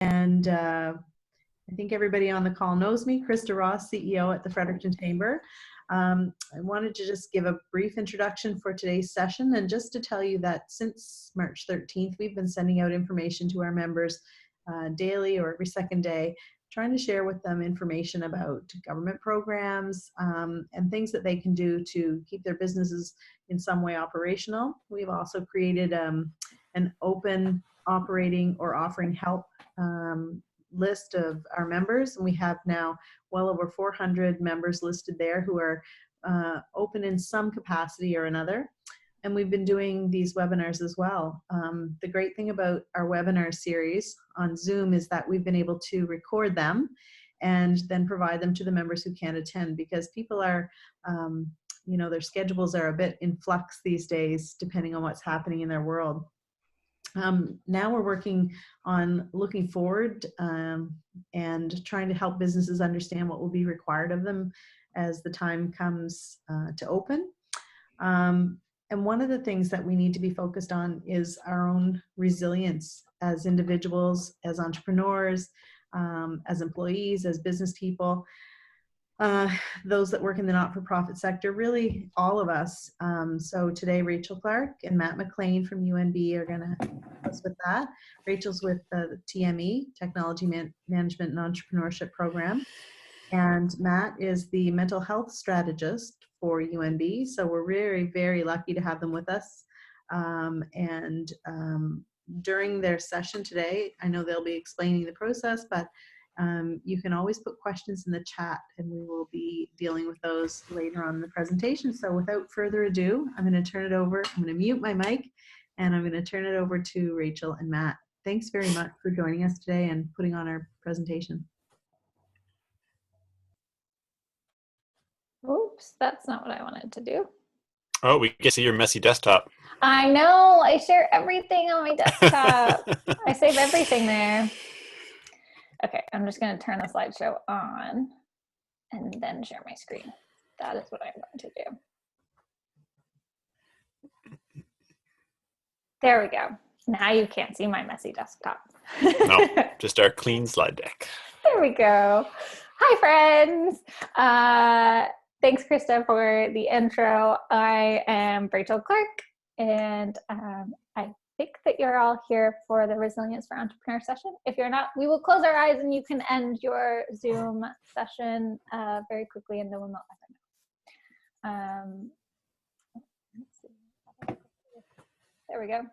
And I think everybody on the call knows me, Krista Ross, CEO at the Fredericton Chamber. I wanted to just give a brief introduction for today's session, and just to tell you that since March 13th, we've been sending out information to our members daily or every second day, trying to share with them information about government programs and things that they can do to keep their businesses in some way operational. We've also created an open operating or offering help list of our members, and we have now well over 400 members listed there who are open in some capacity or another. And we've been doing these webinars as well. The great thing about our webinar series on Zoom is that we've been able to record them and then provide them to the members who can't attend, because people are, their schedules are a bit in flux these days depending on what's happening in their world. Now we're working on looking forward and trying to help businesses understand what will be required of them as the time comes to open. And one of the things that we need to be focused on is our own resilience as individuals, as entrepreneurs, as employees, as business people, those that work in the not-for-profit sector, really all of us. So today, Rachel Clarke and Matt MacLean from UNB are going to help us with that. Rachel's with the TME, Technology Management and Entrepreneurship Program. And Matt is the mental health strategist for UNB. So we're very, very lucky to have them with us. During their session today, I know they'll be explaining the process, but you can always put questions in the chat and we will be dealing with those later on in the presentation. So without further ado, I'm going to turn it over. I'm going to mute my mic and I'm going to turn it over to Rachel and Matt. Thanks very much for joining us today and putting on our presentation. Oops, that's not what I wanted to do. Oh, we can see your messy desktop. I know, I share everything on my desktop. I save everything there. Okay, I'm just going to turn the slideshow on and then share my screen. That is what I'm going to do. There we go. Now you can't see my messy desktop. No, just our clean slide deck. There we go. Hi, friends. Thanks, Krista, for the intro. I am Rachel Clarke, and I think that you're all here for the Resilience for Entrepreneurs session. If you're not, we will close our eyes and you can end your Zoom session very quickly and no one will ever know. Let's see. There we go.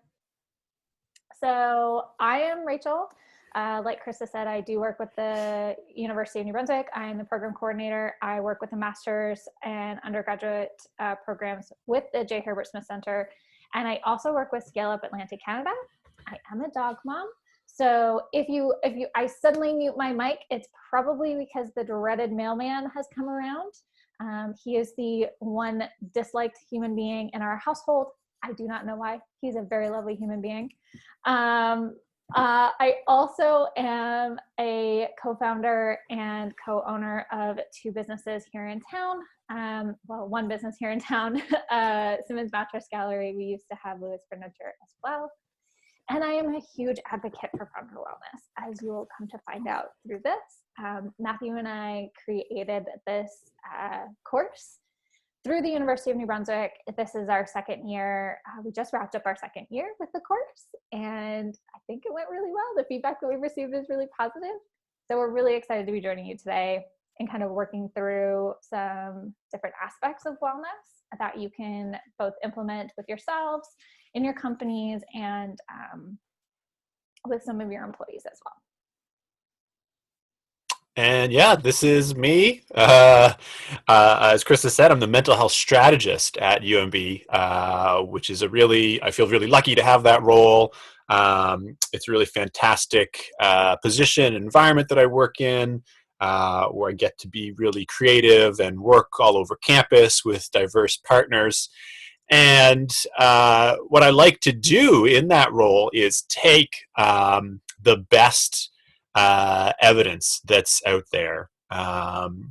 So I am Rachel. Like Krista said, I do work with the University of New Brunswick. I am the program coordinator. I work with the master's and undergraduate programs with the J. Herbert Smith Center. And I also work with Scale Up Atlantic Canada. I am a dog mom. So if I suddenly mute my mic, it's probably because the dreaded mailman has come around. He is the one disliked human being in our household. I do not know why. He's a very lovely human being. I also am a co-founder and co-owner of two businesses here in town. Well, one business here in town, Simmons Mattress Gallery. We used to have Lewis Furniture as well. And I am a huge advocate for founder wellness, as you will come to find out through this. Matthew and I created this course through the University of New Brunswick. This is our second year. We just wrapped up our second year with the course, and I think it went really well. The feedback that we've received is really positive. So we're really excited to be joining you today and kind of working through some different aspects of wellness that you can both implement with yourselves, in your companies, and with some of your employees as well. And yeah, this is me. As Krista said, I'm the mental health strategist at UNB, which is I feel really lucky to have that role. It's a really fantastic position, environment that I work in, where I get to be really creative and work all over campus with diverse partners. And what I like to do in that role is take the best evidence that's out there,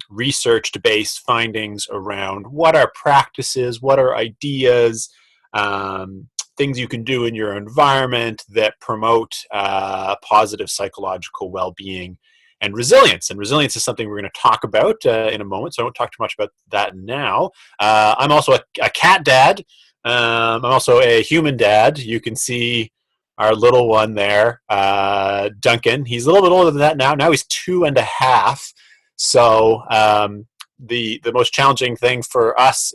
research-based findings around what are practices, what are ideas, things you can do in your environment that promote positive psychological well-being and resilience. And resilience is something we're going to talk about in a moment, so I won't talk too much about that now. I'm also a cat dad. I'm also a human dad. You can see our little one there, Duncan. He's a little bit older than that now. Now he's 2.5. So the most challenging thing for us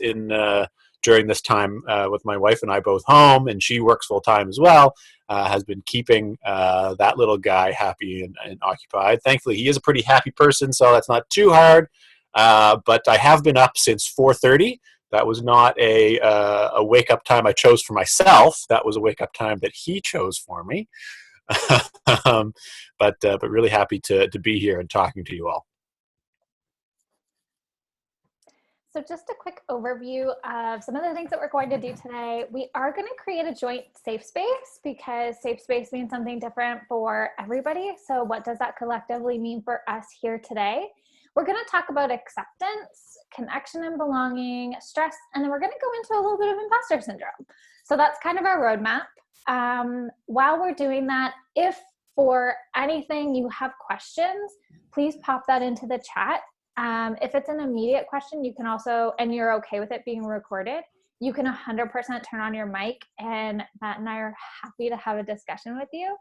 during this time with my wife and I both home, and she works full time as well, has been keeping that little guy happy and occupied. Thankfully, he is a pretty happy person, so that's not too hard. But I have been up since 4:30. That was not a wake up time I chose for myself. That was a wake up time that he chose for me. But really happy to be here and talking to you all. So just a quick overview of some of the things that we're going to do today. We are going to create a joint safe space because safe space means something different for everybody. So what does that collectively mean for us here today? We're going to talk about acceptance, connection and belonging, stress, and then we're going to go into a little bit of imposter syndrome. So that's kind of our roadmap. While we're doing that, if for anything you have questions, please pop that into the chat. If it's an immediate question, you can also, and you're okay with it being recorded, you can 100% turn on your mic, and Matt and I are happy to have a discussion with you.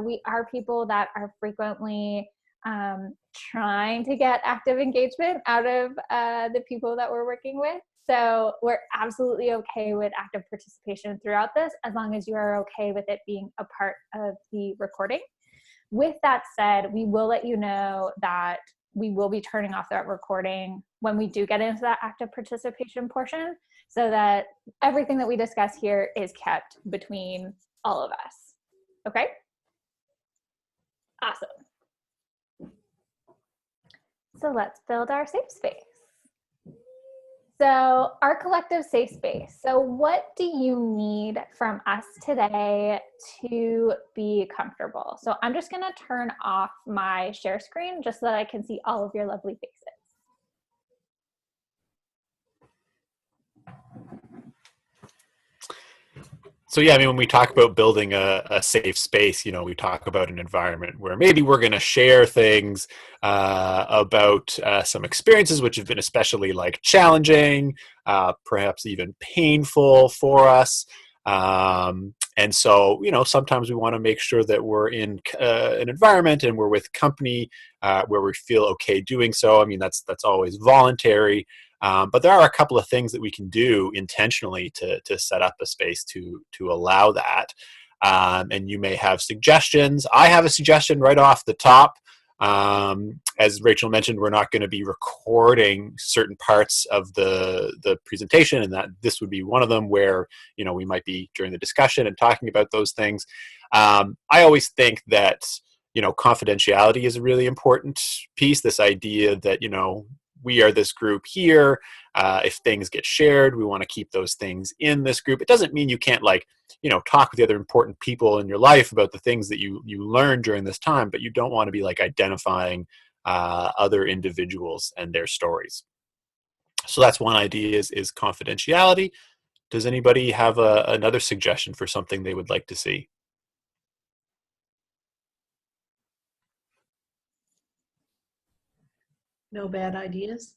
We are people that are frequently trying to get active engagement out of the people that we're working with. So we're absolutely okay with active participation throughout this, as long as you are okay with it being a part of the recording. With that said, we will let you know that we will be turning off that recording when we do get into that active participation portion, so that everything that we discuss here is kept between all of us. Okay? Awesome. So let's build our safe space. So our collective safe space. So what do you need from us today to be comfortable? So I'm just going to turn off my share screen just so that I can see all of your lovely faces. So yeah, I mean, when we talk about building a safe space, we talk about an environment where maybe we're going to share things about some experiences which have been especially challenging, perhaps even painful for us. And so, sometimes we want to make sure that we're in an environment and we're with company where we feel okay doing so. I mean, that's always voluntary. But there are a couple of things that we can do intentionally to set up a space to allow that. And you may have suggestions. I have a suggestion right off the top. As Rachel mentioned, we're not going to be recording certain parts of the presentation, and that this would be one of them where we might be during the discussion and talking about those things. I always think that confidentiality is a really important piece. This idea that we are this group here. If things get shared, we want to keep those things in this group. It doesn't mean you can't talk with the other important people in your life about the things that you learned during this time, but you don't want to be identifying other individuals and their stories. So that's one idea is confidentiality. Does anybody have another suggestion for something they would like to see? No bad ideas.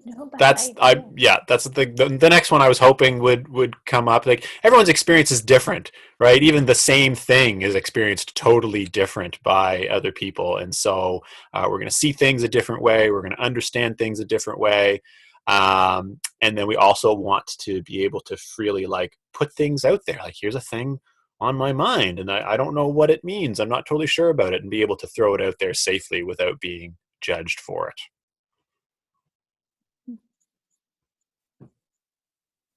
No bad That's idea. that's the next one I was hoping would come up. Everyone's experience is different, right? Even the same thing is experienced totally different by other people, and so we're going to see things a different way. We're going to understand things a different way, and then we also want to be able to freely put things out there. Here's a thing on my mind, and I don't know what it means. I'm not totally sure about it, and be able to throw it out there safely without being judged for it.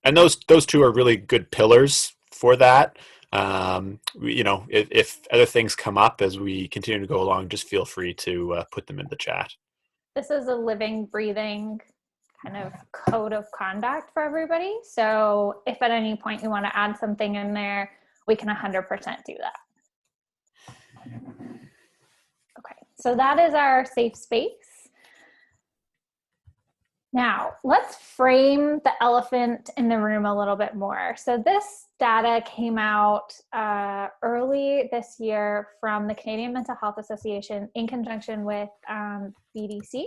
And those two are really good pillars for that. If other things come up as we continue to go along, just feel free to put them in the chat. This is a living, breathing kind of code of conduct for everybody. So if at any point you want to add something in there, we can 100% do that. Okay, so that is our safe space. Now, let's frame the elephant in the room a little bit more. So this data came out early this year from the Canadian Mental Health Association in conjunction with BDC.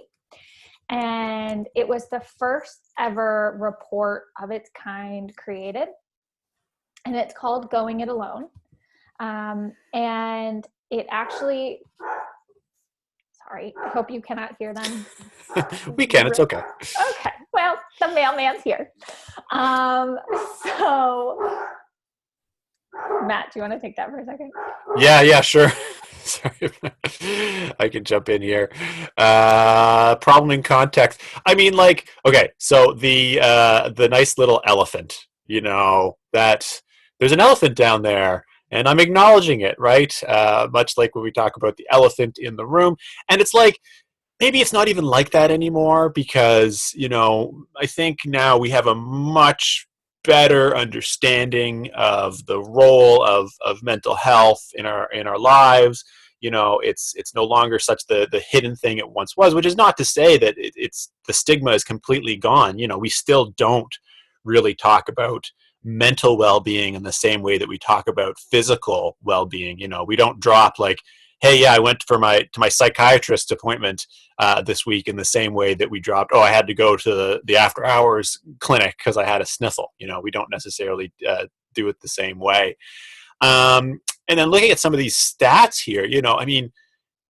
And it was the first ever report of its kind created. And it's called Going It Alone. And it actually, sorry, I hope you cannot hear them. We can, it's okay. Okay, well, the mailman's here. So, Matt, do you want to take that for a second? Yeah, sure. Sorry, I can jump in here. Problem in context. I mean, like, okay, so the nice little elephant, that there's an elephant down there, and I'm acknowledging it, right? Much like when we talk about the elephant in the room, and it's like, maybe it's not even like that anymore because, I think now we have a much better understanding of the role of mental health in our lives. It's no longer such the hidden thing it once was, which is not to say that it's the stigma is completely gone. We still don't really talk about mental well-being in the same way that we talk about physical well-being. We don't drop like, hey, yeah, I went to my psychiatrist appointment this week in the same way that we dropped, I had to go to the after hours clinic because I had a sniffle. We don't necessarily do it the same way. And then looking at some of these stats here, I mean,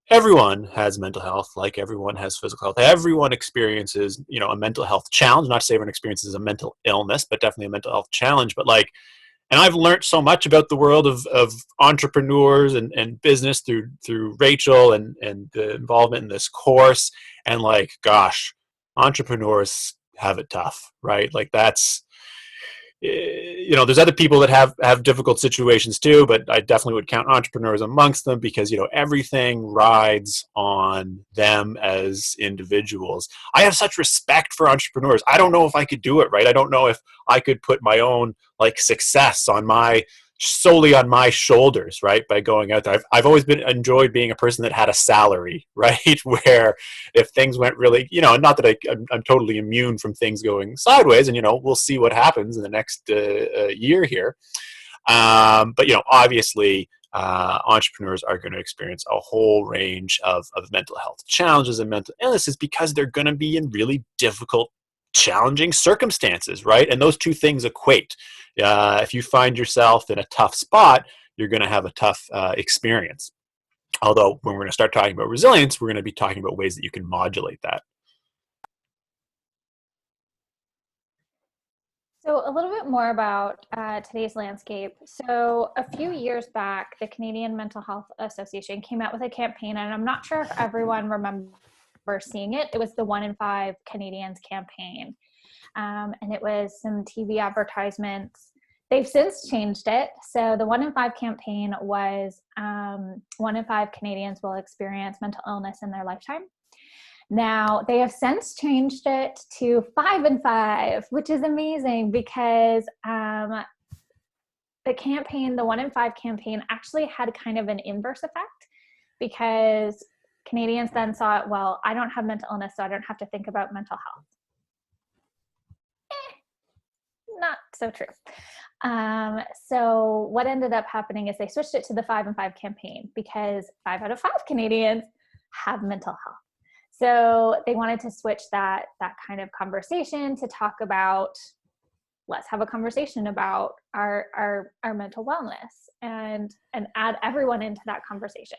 everyone has mental health, like everyone has physical health. Everyone experiences, a mental health challenge. Not to say everyone experiences a mental illness, but definitely a mental health challenge. But and I've learned so much about the world of entrepreneurs and business through Rachel and the involvement in this course. And gosh, entrepreneurs have it tough, right? That's, there's other people that have difficult situations too, but I definitely would count entrepreneurs amongst them because, everything rides on them as individuals. I have such respect for entrepreneurs. I don't know if I could do it, right? I don't know if I could put my own success solely on my shoulders, right? By going out there. I've always enjoyed being a person that had a salary, right? Where if things went really, not that I'm totally immune from things going sideways, and, we'll see what happens in the next year here. But, obviously, entrepreneurs are going to experience a whole range of mental health challenges and mental illnesses because they're going to be in really difficult, challenging circumstances, right? And those two things equate. If you find yourself in a tough spot, you're going to have a tough experience. Although when we're going to start talking about resilience, we're going to be talking about ways that you can modulate that. So a little bit more about today's landscape. So a few years back, the Canadian Mental Health Association came out with a campaign, and I'm not sure if everyone remembers seeing it. It was the 1 in 5 Canadians campaign. And it was some TV advertisements. They've since changed it. So the 1 in 5 campaign was 1 in 5 Canadians will experience mental illness in their lifetime. Now, they have since changed it to 5 in 5, which is amazing because the campaign, the 1 in 5 campaign, actually had kind of an inverse effect because Canadians then saw it, well, I don't have mental illness, so I don't have to think about mental health. Not so true. So what ended up happening is they switched it to the 5 in 5 campaign because 5 out of 5 Canadians have mental health. So they wanted to switch that kind of conversation to talk about, let's have a conversation about our mental wellness and add everyone into that conversation.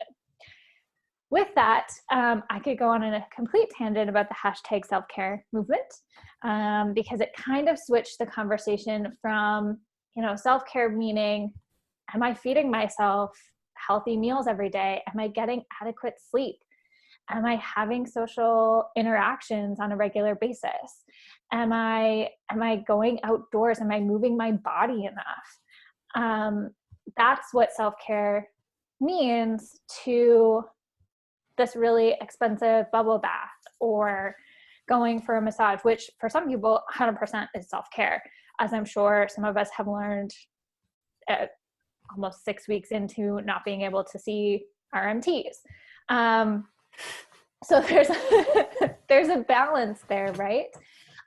With that, I could go on in a complete tangent about the hashtag self-care movement because it kind of switched the conversation from, self-care meaning, am I feeding myself healthy meals every day? Am I getting adequate sleep? Am I having social interactions on a regular basis? Am I going outdoors? Am I moving my body enough? That's what self-care means to this really expensive bubble bath or going for a massage, which for some people 100% is self-care, as I'm sure some of us have learned at almost 6 weeks into not being able to see our MTs. So there's a balance there, right?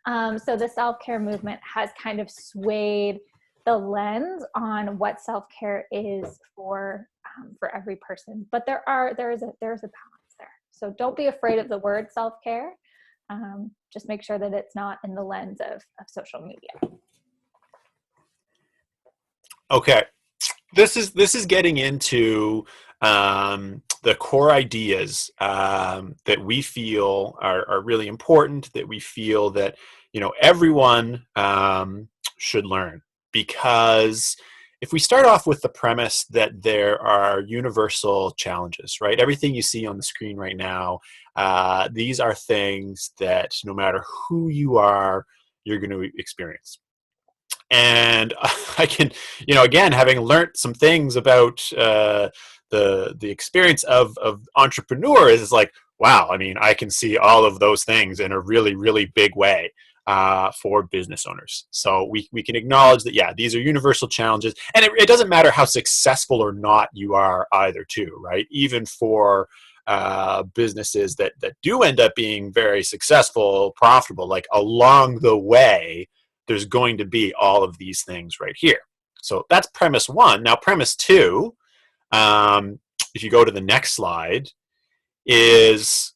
So the self-care movement has kind of swayed the lens on what self-care is for every person. But there's a balance there. So don't be afraid of the word self-care. Just make sure that it's not in the lens of social media. Okay, this is getting into the core ideas that we feel are really important, that we feel that everyone should learn. Because if we start off with the premise that there are universal challenges, right? Everything you see on the screen right now, these are things that no matter who you are, you're going to experience. And I can, again, having learned some things about the experience of entrepreneurs, is like, wow, I mean, I can see all of those things in a really, really big way for business owners. So we can acknowledge that, yeah, these are universal challenges. And it doesn't matter how successful or not you are either, too, right? Even for businesses that do end up being very successful, profitable, like along the way, there's going to be all of these things right here. So that's premise one. Now, premise two, if you go to the next slide, is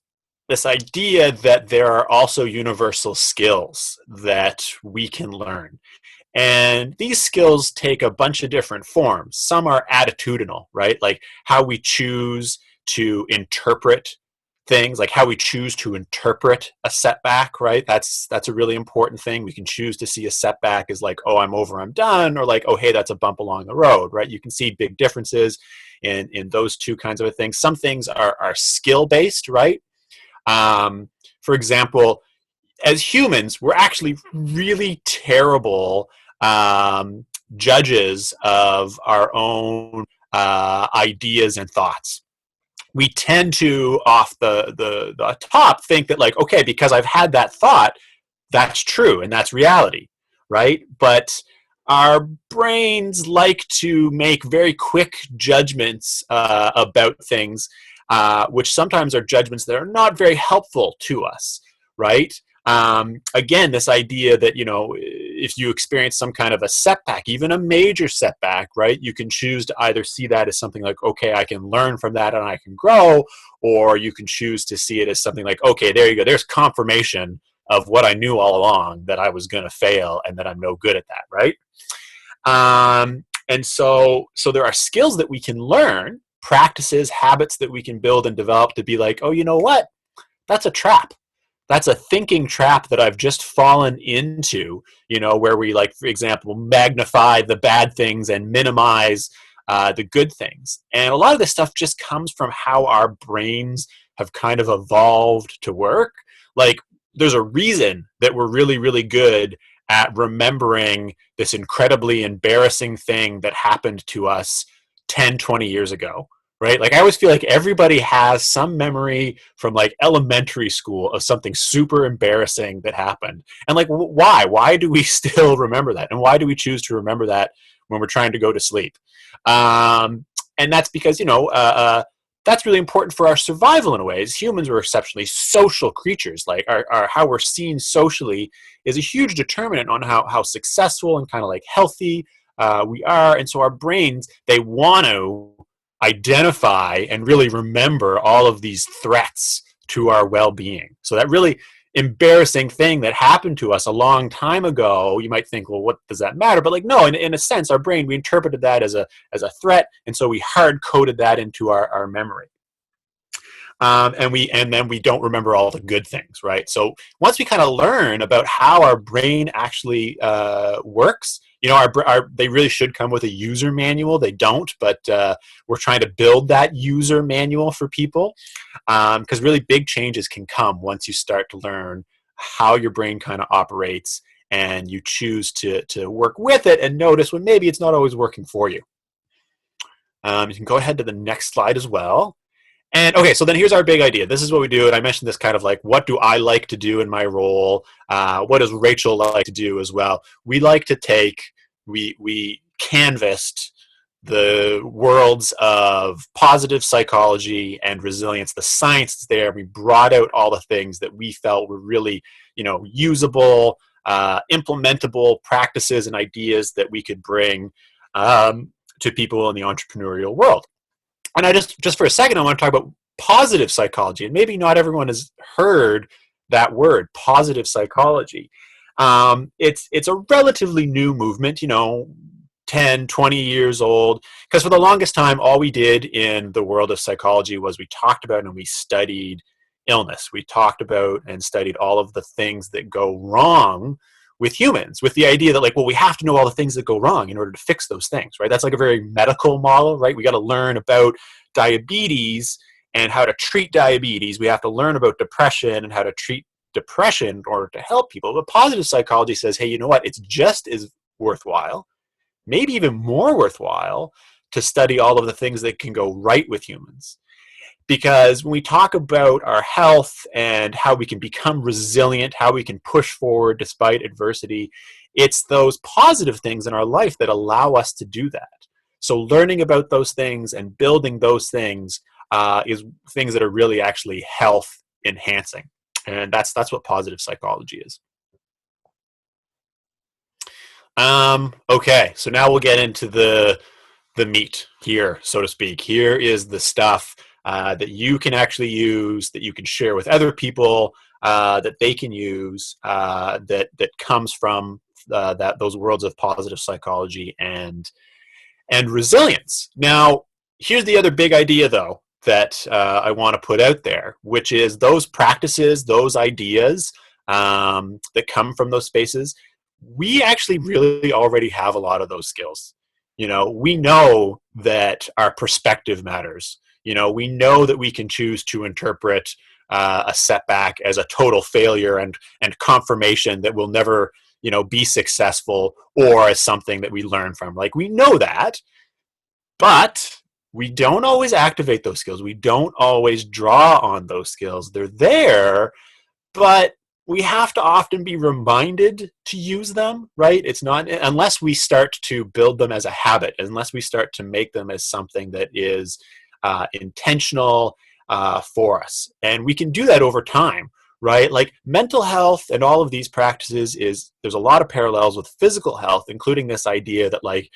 this idea that there are also universal skills that we can learn. And these skills take a bunch of different forms. Some are attitudinal, right? Like how we choose to interpret things, like how we choose to interpret a setback, right? That's a really important thing. We can choose to see a setback as like, oh, I'm over, I'm done, or like, oh, hey, that's a bump along the road, right? You can see big differences in those two kinds of things. Some things are skill-based, right? For example, as humans, we're actually really terrible judges of our own ideas and thoughts. We tend to, off the top, think that like, okay, because I've had that thought, that's true and that's reality, right? But our brains like to make very quick judgments about things, which sometimes are judgments that are not very helpful to us, right? Again, this idea that, if you experience some kind of a setback, even a major setback, right, you can choose to either see that as something like, okay, I can learn from that and I can grow, or you can choose to see it as something like, okay, there you go, there's confirmation of what I knew all along, that I was going to fail and that I'm no good at that, right? And so there are skills that we can learn, practices, habits that we can build and develop to be like, oh, you know what? That's a trap. That's a thinking trap that I've just fallen into, where we, like, for example, magnify the bad things and minimize the good things. And a lot of this stuff just comes from how our brains have kind of evolved to work. Like, there's a reason that we're really, really good at remembering this incredibly embarrassing thing that happened to us 10, 20 years ago. Right? Like, I always feel like everybody has some memory from like elementary school of something super embarrassing that happened. And like, why? Why do we still remember that? And why do we choose to remember that when we're trying to go to sleep? And that's because, that's really important for our survival in a way. As humans, we're exceptionally social creatures. Like our how we're seen socially is a huge determinant on how successful and kind of like healthy we are. And so our brains, they want to identify and really remember all of these threats to our well-being. So that really embarrassing thing that happened to us a long time ago, you might think, well, what does that matter? But like, no, in a sense, our brain, we interpreted that as a threat, and so we hard-coded that into our memory. And then we don't remember all the good things, right? So once we kind of learn about how our brain actually works, they really should come with a user manual. They don't, but we're trying to build that user manual for people, because really big changes can come once you start to learn how your brain kind of operates, and you choose to work with it and notice when maybe it's not always working for you. You can go ahead to the next slide as well. And okay, so then here's our big idea. This is what we do, and I mentioned this kind of like, what do I like to do in my role? What does Rachel like to do as well? We like to we canvassed the worlds of positive psychology and resilience. The science is there. We brought out all the things that we felt were really, usable, implementable practices and ideas that we could bring to people in the entrepreneurial world. And I just for a second, I want to talk about positive psychology. And maybe not everyone has heard that word, positive psychology. It's a relatively new movement, 10, 20 years old, because for the longest time, all we did in the world of psychology was we talked about and we studied illness. We talked about and studied all of the things that go wrong with humans, with the idea that we have to know all the things that go wrong in order to fix those things, right? That's like a very medical model, right? We got to learn about diabetes and how to treat diabetes. We have to learn about depression and how to treat depression in order to help people. But positive psychology says, hey, you know what? It's just as worthwhile, maybe even more worthwhile, to study all of the things that can go right with humans. Because when we talk about our health and how we can become resilient, how we can push forward despite adversity, it's those positive things in our life that allow us to do that. So learning about those things and building those things is things that are really actually health enhancing. And that's what positive psychology is. Okay, so now we'll get into the meat here, so to speak. Here is the stuff that you can actually use, that you can share with other people, that they can use, that comes from those worlds of positive psychology and resilience. Now, here's the other big idea, though, that I want to put out there, which is those practices, those ideas that come from those spaces. We actually really already have a lot of those skills. We know that our perspective matters. We know that we can choose to interpret a setback as a total failure and confirmation that we'll never, be successful, or as something that we learn from. We know that, but we don't always activate those skills. We don't always draw on those skills. They're there, but we have to often be reminded to use them, right? It's not, unless we start to build them as a habit, unless we start to make them as something that is intentional for us. And we can do that over time, right? Mental health and all of these practices there's a lot of parallels with physical health, including this idea that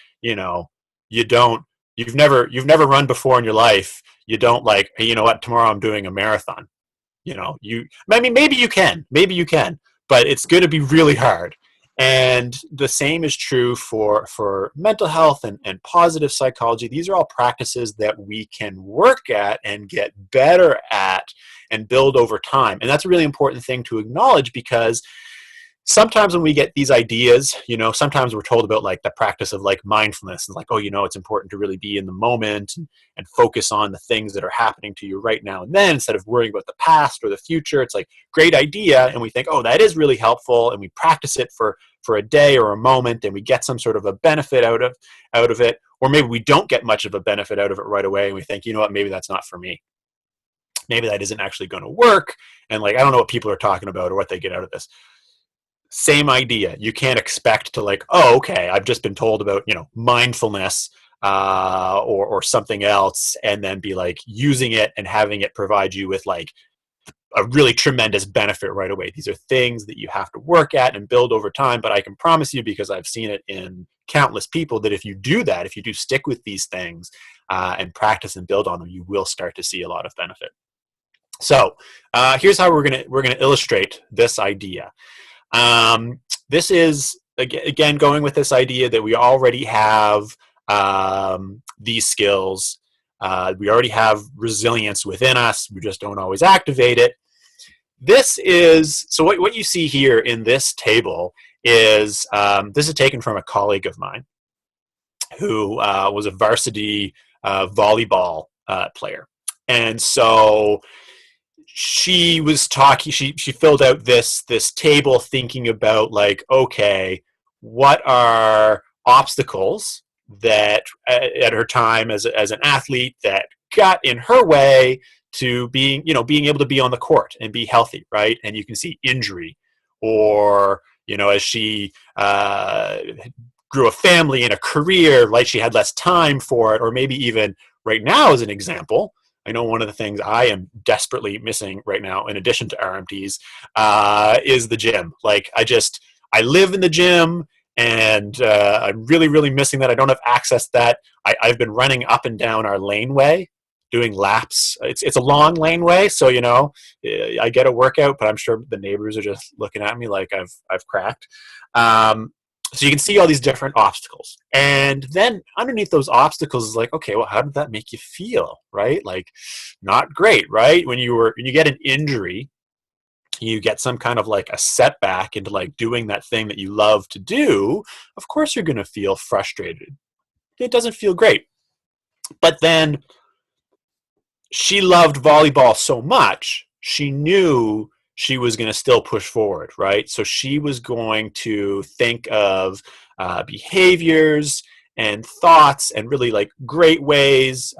you've never run before in your life. You don't hey, you know what, tomorrow I'm doing a marathon. Maybe you can, but it's going to be really hard. And the same is true for mental health and positive psychology. These are all practices that we can work at and get better at and build over time. And that's a really important thing to acknowledge, because sometimes when we get these ideas, sometimes we're told about the practice of mindfulness and it's important to really be in the moment and focus on the things that are happening to you right now and then, instead of worrying about the past or the future. It's great idea. And we think, oh, that is really helpful. And we practice it for a day or a moment, and we get some sort of a benefit out of it. Or maybe we don't get much of a benefit out of it right away. And we think, you know what, maybe that's not for me. Maybe that isn't actually going to work. And I don't know what people are talking about or what they get out of this. Same idea. You can't expect to oh, okay, I've just been told about, mindfulness or something else, and then be using it and having it provide you with a really tremendous benefit right away. These are things that you have to work at and build over time. But I can promise you, because I've seen it in countless people, that if you do that, if you do stick with these things and practice and build on them, you will start to see a lot of benefit. So here's how we're gonna illustrate this idea. This is, again, going with this idea that we already have these skills. We already have resilience within us. We just don't always activate it. So what you see here in this table is, this is taken from a colleague of mine who was a varsity volleyball player. And so she was talking, she filled out this table thinking about okay, what are obstacles that at her time as an athlete that got in her way to being able to be on the court and be healthy, right? And you can see injury, or as she grew a family and a career, like she had less time for it, or maybe even right now as an example, I know one of the things I am desperately missing right now, in addition to RMTs, is the gym. Like I live in the gym, and I'm really, really missing that. I don't have access to that. I've been running up and down our laneway, doing laps. It's a long laneway, so I get a workout, but I'm sure the neighbors are just looking at me like I've cracked. Um, so you can see all these different obstacles, and then underneath those obstacles is like, okay, well, how did that make you feel, right? Like, not great, right? When you get an injury, you get some kind of like a setback into like doing that thing that you love to do, of course you're going to feel frustrated. It doesn't feel great. But then she loved volleyball so much, she knew she was going to still push forward, right? So she was going to think of behaviors and thoughts and really like great ways,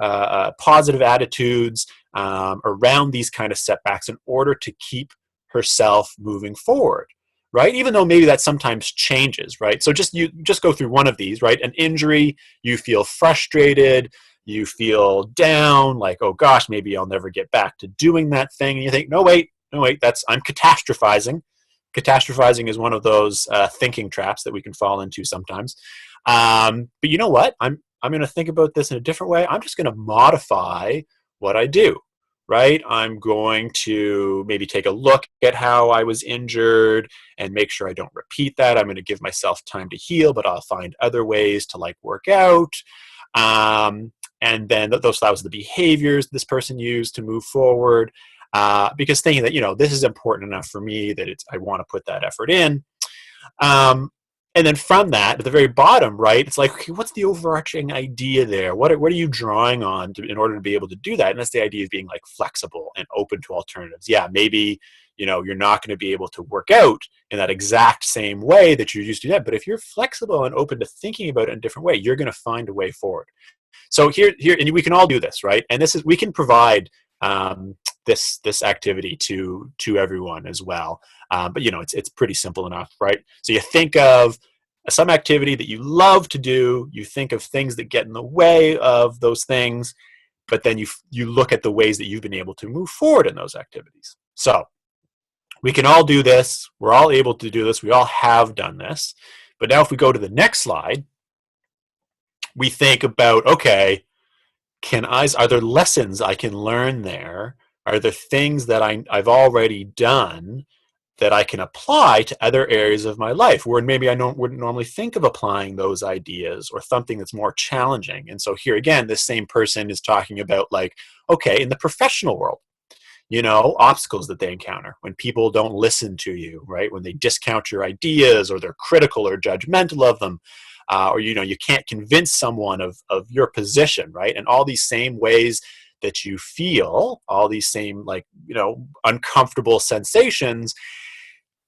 positive attitudes around these kind of setbacks in order to keep herself moving forward, right? Even though maybe that sometimes changes, right? So you just go through one of these, right? An injury, you feel frustrated, you feel down, like, oh gosh, maybe I'll never get back to doing that thing. And you think, no, wait, I'm catastrophizing. Catastrophizing is one of those thinking traps that we can fall into sometimes. But you know what? I'm going to think about this in a different way. I'm just going to modify what I do, right? I'm going to maybe take a look at how I was injured and make sure I don't repeat that. I'm going to give myself time to heal, but I'll find other ways to like work out. And then that was the behaviors this person used to move forward, because thinking that this is important enough for me that I want to put that effort in. And then from that, at the very bottom, right, it's like, okay, what's the overarching idea there? What are you drawing on in order to be able to do that? And that's the idea of being like flexible and open to alternatives. Yeah, maybe you're not going to be able to work out in that exact same way that you used to do that, but if you're flexible and open to thinking about it in a different way, you're going to find a way forward. So here, and we can all do this, right? And we can provide this activity to everyone as well. But it's pretty simple enough, right? So you think of some activity that you love to do. You think of things that get in the way of those things, but then you look at the ways that you've been able to move forward in those activities. So we can all do this. We're all able to do this. We all have done this. But now if we go to the next slide, we think about, okay, are there lessons I can learn there? Are there things that I've already done that I can apply to other areas of my life where maybe I wouldn't normally think of applying those ideas, or something that's more challenging? And so here again, this same person is talking about like, okay, in the professional world, obstacles that they encounter when people don't listen to you, right? When they discount your ideas, or they're critical or judgmental of them, or you can't convince someone of your position, right? And all these same ways that you feel, all these same like uncomfortable sensations.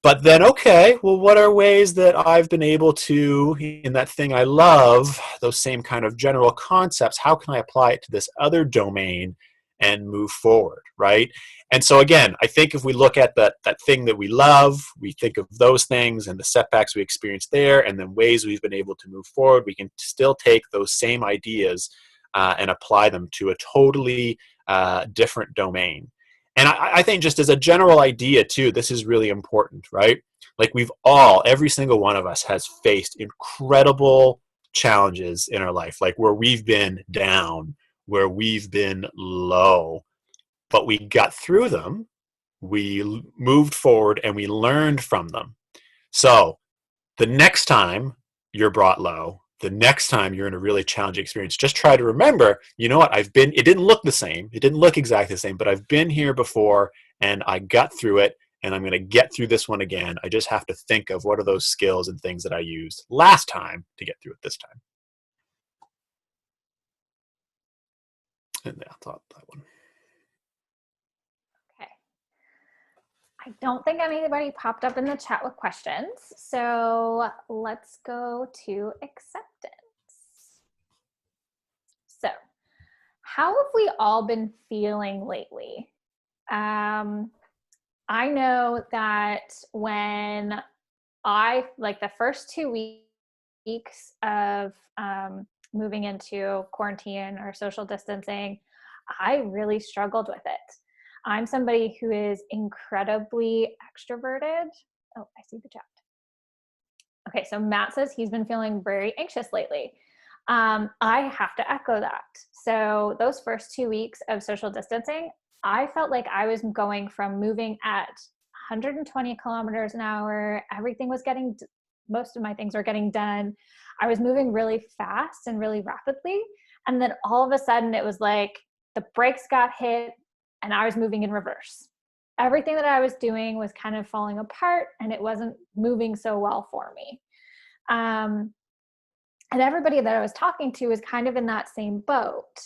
But then, okay, well, what are ways that I've been able to, in that thing I love, those same kind of general concepts, how can I apply it to this other domain and move forward, right? And so again, I think if we look at that thing that we love, we think of those things and the setbacks we experience there, and then ways we've been able to move forward, we can still take those same ideas and apply them to a totally different domain. And I think just as a general idea too, this is really important, right? Like every single one of us has faced incredible challenges in our life, like where we've been down, where we've been low, but we got through them, we moved forward, and we learned from them. So the next time you're brought low, the next time you're in a really challenging experience, just try to remember, you know what, it didn't look the same. It didn't look exactly the same, but I've been here before and I got through it, and I'm going to get through this one again. I just have to think of what are those skills and things that I used last time to get through it this time. And I thought that one. Okay. I don't think anybody popped up in the chat with questions. So let's go to acceptance. So how have we all been feeling lately? I know that when the first 2 weeks weeks of moving into quarantine or social distancing, I really struggled with it. I'm somebody who is incredibly extroverted. Oh, I see the chat. Okay, so Matt says he's been feeling very anxious lately. I have to echo that. So those first 2 weeks of social distancing, I felt like I was going from moving at 120 kilometers an hour. Everything was most of my things were getting done. I was moving really fast and really rapidly. And then all of a sudden it was like the brakes got hit and I was moving in reverse. Everything that I was doing was kind of falling apart and it wasn't moving so well for me. And everybody that I was talking to was kind of in that same boat.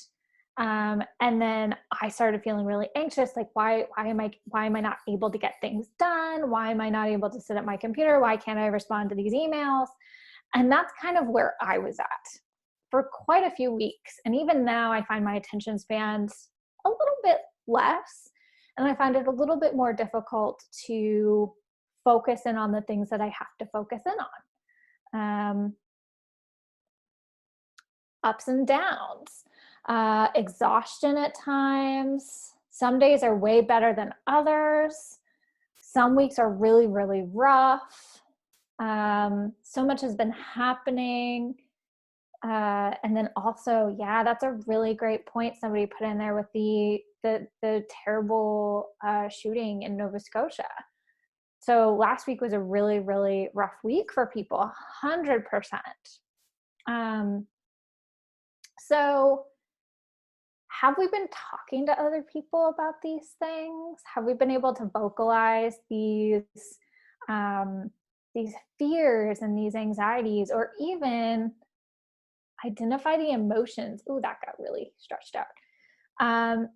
And then I started feeling really anxious, like why am I not able to get things done? Why am I not able to sit at my computer? Why can't I respond to these emails? And that's kind of where I was at for quite a few weeks. And even now I find my attention spans a little bit less, and I find it a little bit more difficult to focus in on the things that I have to focus in on. Ups and downs, exhaustion at times. Some days are way better than others. Some weeks are really, really rough. So much has been happening. And then also, yeah, that's a really great point somebody put in there with the terrible shooting in Nova Scotia. So last week was a really, really rough week for people, 100%. So have we been talking to other people about these things? Have we been able to vocalize these fears and these anxieties, or even identify the emotions? Ooh, that got really stretched out.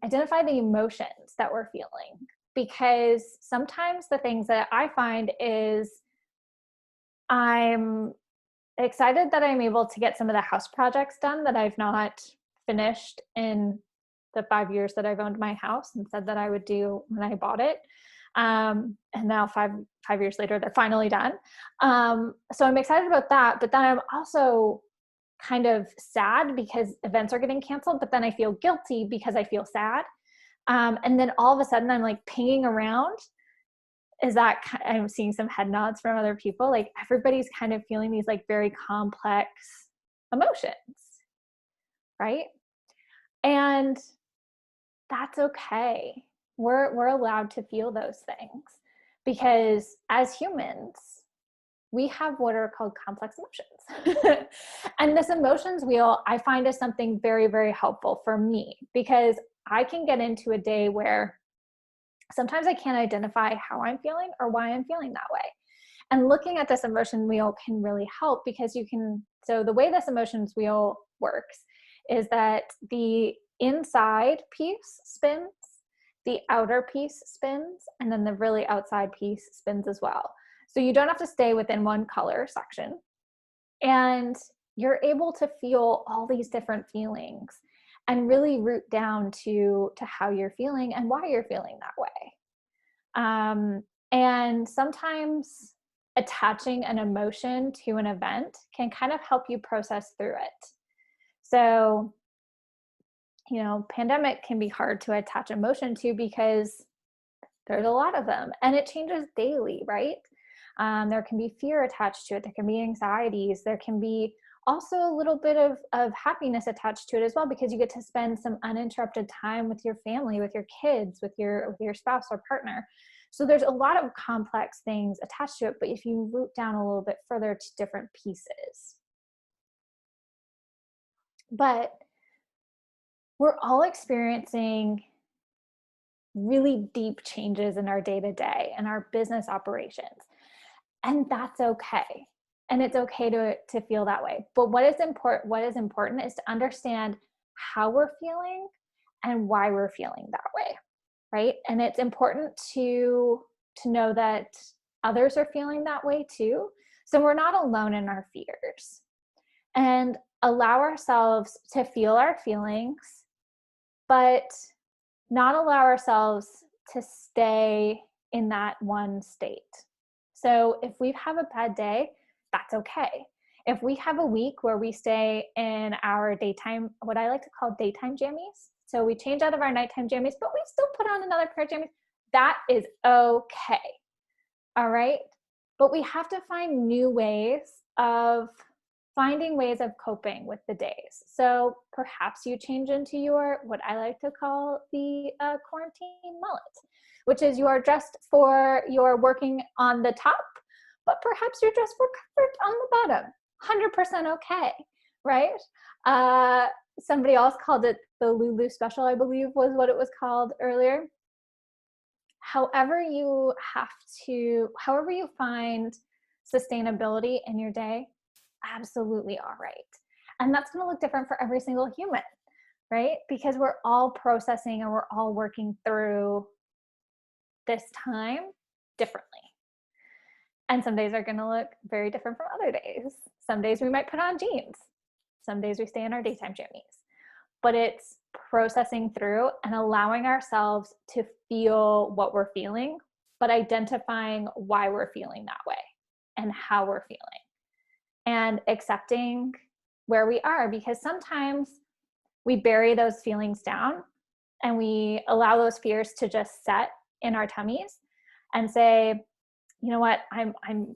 Identify the emotions that we're feeling, because sometimes the things that I find is I'm excited that I'm able to get some of the house projects done that I've not finished in the 5 years that I've owned my house and said that I would do when I bought it. And now five years later, they're finally done. So I'm excited about that, but then I'm also kind of sad because events are getting canceled, but then I feel guilty because I feel sad. And then all of a sudden I'm like pinging around. I'm seeing some head nods from other people. Like everybody's kind of feeling these like very complex emotions, right? And that's okay. We're allowed to feel those things, because as humans, we have what are called complex emotions. And this emotions wheel, I find, is something very, very helpful for me, because I can get into a day where sometimes I can't identify how I'm feeling or why I'm feeling that way. And looking at this emotion wheel can really help, because so the way this emotions wheel works is that the inside piece spins, the outer piece spins, and then the really outside piece spins as well. So you don't have to stay within one color section. And you're able to feel all these different feelings and really root down to how you're feeling and why you're feeling that way. And sometimes attaching an emotion to an event can kind of help you process through it. So, pandemic can be hard to attach emotion to because there's a lot of them and it changes daily, right? There can be fear attached to it. There can be anxieties. There can be also a little bit of happiness attached to it as well, because you get to spend some uninterrupted time with your family, with your kids, with your spouse or partner. So there's a lot of complex things attached to it, but if you root down a little bit further to different pieces. But we're all experiencing really deep changes in our day-to-day and our business operations. And that's okay. And it's okay to feel that way. But what is important is to understand how we're feeling and why we're feeling that way, right? And it's important to know that others are feeling that way too. So we're not alone in our fears. And allow ourselves to feel our feelings, but not allow ourselves to stay in that one state. So if we have a bad day, that's okay. If we have a week where we stay in our daytime, what I like to call daytime jammies, so we change out of our nighttime jammies, but we still put on another pair of jammies, that is okay. All right. But we have to find new ways of finding ways of coping with the days. So perhaps you change into your, what I like to call the quarantine mullet, which is you are dressed for your working on the top, but perhaps you're dressed for comfort on the bottom. 100% okay, right? Somebody else called it the Lulu special, I believe was what it was called earlier. However you find sustainability in your day, absolutely all right. And that's going to look different for every single human, right? Because we're all processing and we're all working through this time differently. And some days are going to look very different from other days. Some days we might put on jeans. Some days we stay in our daytime jammies. But it's processing through and allowing ourselves to feel what we're feeling, but identifying why we're feeling that way and how we're feeling, and accepting where we are, because sometimes we bury those feelings down and we allow those fears to just set in our tummies and say, you know what, I'm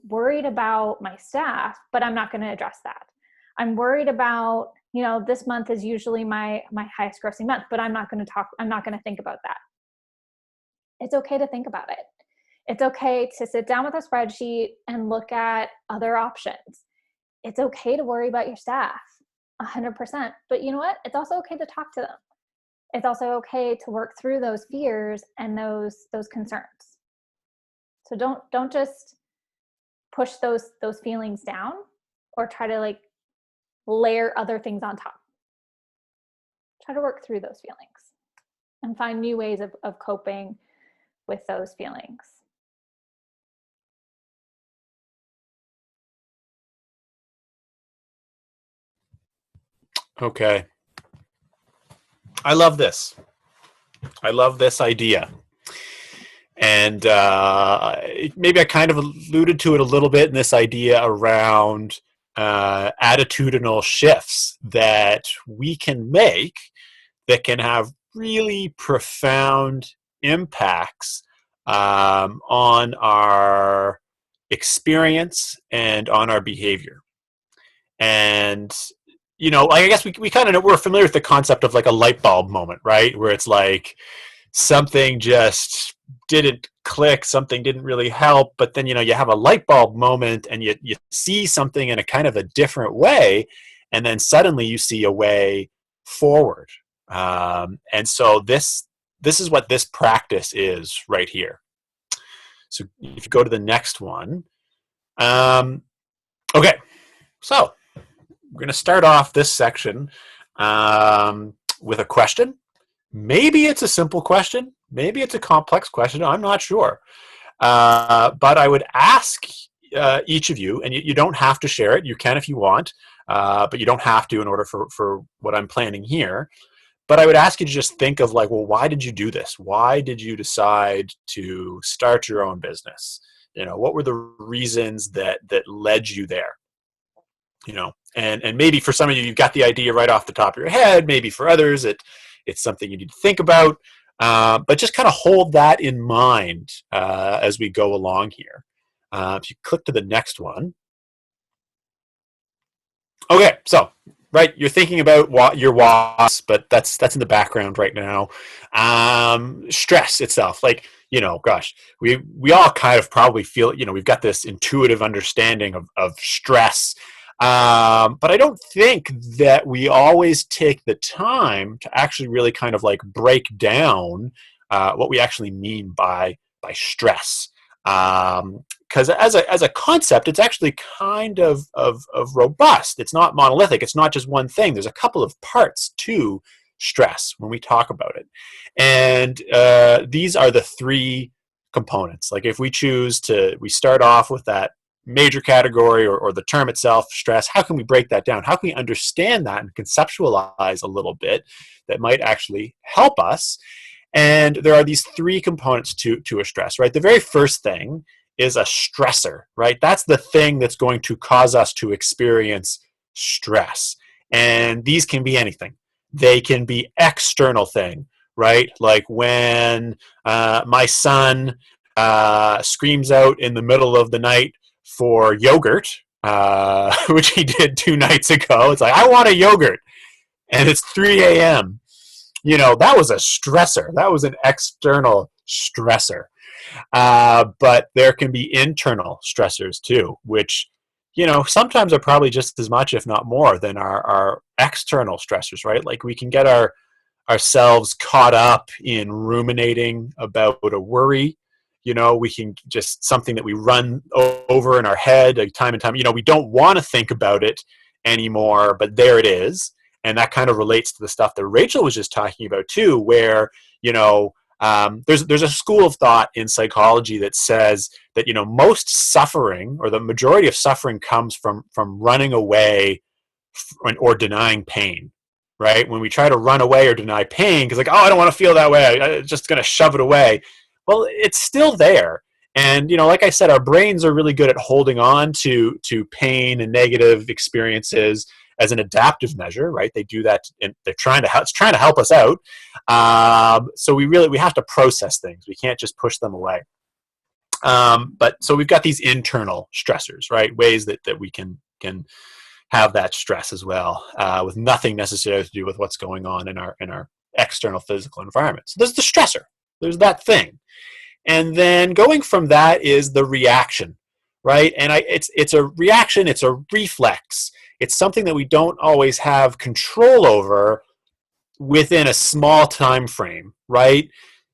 worried about my staff, but I'm not going to address that. I'm worried about, this month is usually my highest grossing month, but I'm not going to think about that. It's okay to think about it. It's okay to sit down with a spreadsheet and look at other options. It's okay to worry about your staff 100%, but you know what? It's also okay to talk to them. It's also okay to work through those fears and those concerns. So don't just push those feelings down or try to layer other things on top. Try to work through those feelings and find new ways of coping with those feelings. Okay. I love this. I love this idea. And maybe I kind of alluded to it a little bit in this idea around attitudinal shifts that we can make that can have really profound impacts on our experience and on our behavior. And I guess we kind of know, we're familiar with the concept of a light bulb moment, right? Where it's something just didn't click, something didn't really help, but then you have a light bulb moment and you see something in a kind of a different way, and then suddenly you see a way forward. And so this is what this practice is right here. So if you go to the next one, okay, so we're going to start off this section with a question. Maybe it's a simple question. Maybe it's a complex question. I'm not sure. But I would ask each of you, and you don't have to share it. You can if you want, but you don't have to in order for what I'm planning here. But I would ask you to just think of well, why did you do this? Why did you decide to start your own business? What were the reasons that led you there? And maybe for some of you, you've got the idea right off the top of your head. Maybe for others, it's something you need to think about. But just kind of hold that in mind as we go along here. If you click to the next one. Okay, so you're thinking about your whys, but that's in the background right now. Stress itself, gosh, we all kind of probably feel, we've got this intuitive understanding of stress. But I don't think that we always take the time to actually really kind of break down what we actually mean by stress. Because as a concept, it's actually kind of robust. It's not monolithic. It's not just one thing. There's a couple of parts to stress when we talk about it. And these are the three components. If we we start off with that major category or the term itself, stress, how can we break that down? How can we understand that and conceptualize a little bit that might actually help us? And there are these three components to a stress, right? The very first thing is a stressor, right? That's the thing that's going to cause us to experience stress. And these can be anything. They can be external thing, right? Like when my son screams out in the middle of the night for yogurt, which he did 2 nights ago. It's like, I want a yogurt. And it's 3 a.m. That was a stressor. That was an external stressor. But there can be internal stressors too, which, sometimes are probably just as much, if not more, than our external stressors, right? Like we can get ourselves caught up in ruminating about a worry. We can just something that we run over in our head time and time. We don't want to think about it anymore, but there it is. And that kind of relates to the stuff that Rachel was just talking about too, where, there's a school of thought in psychology that says that, most suffering, or the majority of suffering, comes from running away or denying pain, right? When we try to run away or deny pain, because I don't want to feel that way, I'm just going to shove it away. Well, it's still there. And, like I said, our brains are really good at holding on to pain and negative experiences as an adaptive measure, right? They do that, and it's trying to help us out. So we have to process things. We can't just push them away. But so we've got these internal stressors, right? Ways that we can have that stress as well, with nothing necessarily to do with what's going on in our external physical environment. So there's the stressor. There's that thing. And then going from that is the reaction, right? And it's a reaction, it's a reflex. It's something that we don't always have control over within a small time frame, right?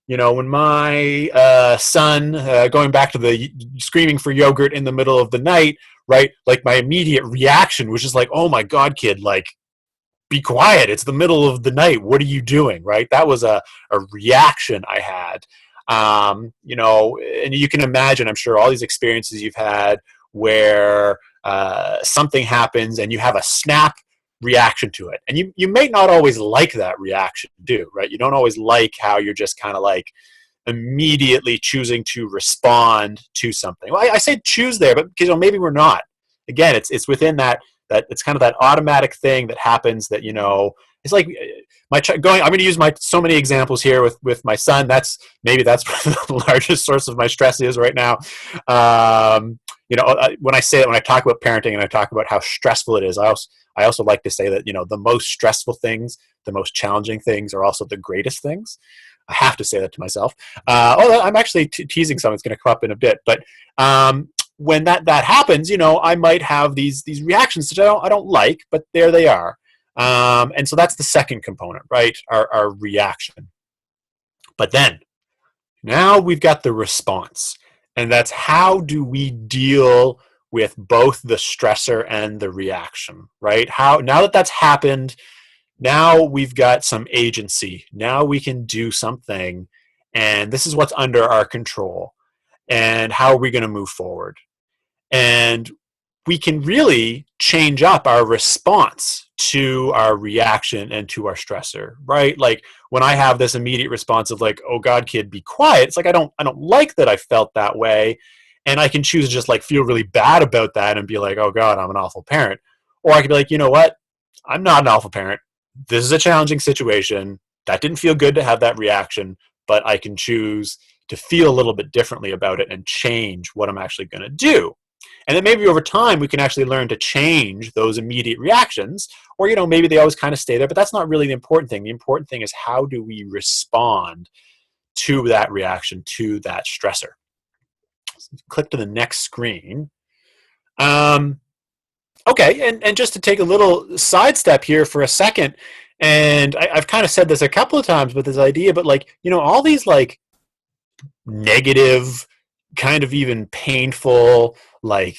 When my son, going back to the screaming for yogurt in the middle of the night, right? Like my immediate reaction was just like, oh my God, kid, like, be quiet. It's the middle of the night. What are you doing, right? That was a reaction I had. And you can imagine, I'm sure, all these experiences you've had where something happens and you have a snap reaction to it. And you may not always like that reaction, right? You don't always like how you're just kind of like immediately choosing to respond to something. Well, I say choose there, but because maybe we're not. Again, it's within that it's kind of that automatic thing that happens that, it's like I'm going to use so many examples here with my son. That's the largest source of my stress is right now. When I talk about parenting and I talk about how stressful it is, I also like to say that, the most stressful things, the most challenging things are also the greatest things. I have to say that to myself. I'm actually teasing something that's going to come up in a bit, but when that happens, I might have these reactions that I don't like, but there they are. And so that's the second component, right? Our reaction. But then now we've got the response, and that's how do we deal with both the stressor and the reaction, right? Now that that's happened, now we've got some agency. Now we can do something, and this is what's under our control. And how are we going to move forward? And we can really change up our response to our reaction and to our stressor, right? Like when I have this immediate response of like, oh God, kid, be quiet. It's like, I don't like that I felt that way. And I can choose to just like feel really bad about that and be like, oh God, I'm an awful parent. Or I could be like, you know what? I'm not an awful parent. This is a challenging situation. That didn't feel good to have that reaction, but I can choose to feel a little bit differently about it and change what I'm actually going to do. And then maybe over time, we can actually learn to change those immediate reactions, or, maybe they always kind of stay there, but that's not really the important thing. The important thing is how do we respond to that reaction, to that stressor. So click to the next screen. Okay, and just to take a little sidestep here for a second, and I've kind of said this a couple of times with this idea, but like, all these like negative, kind of even painful, like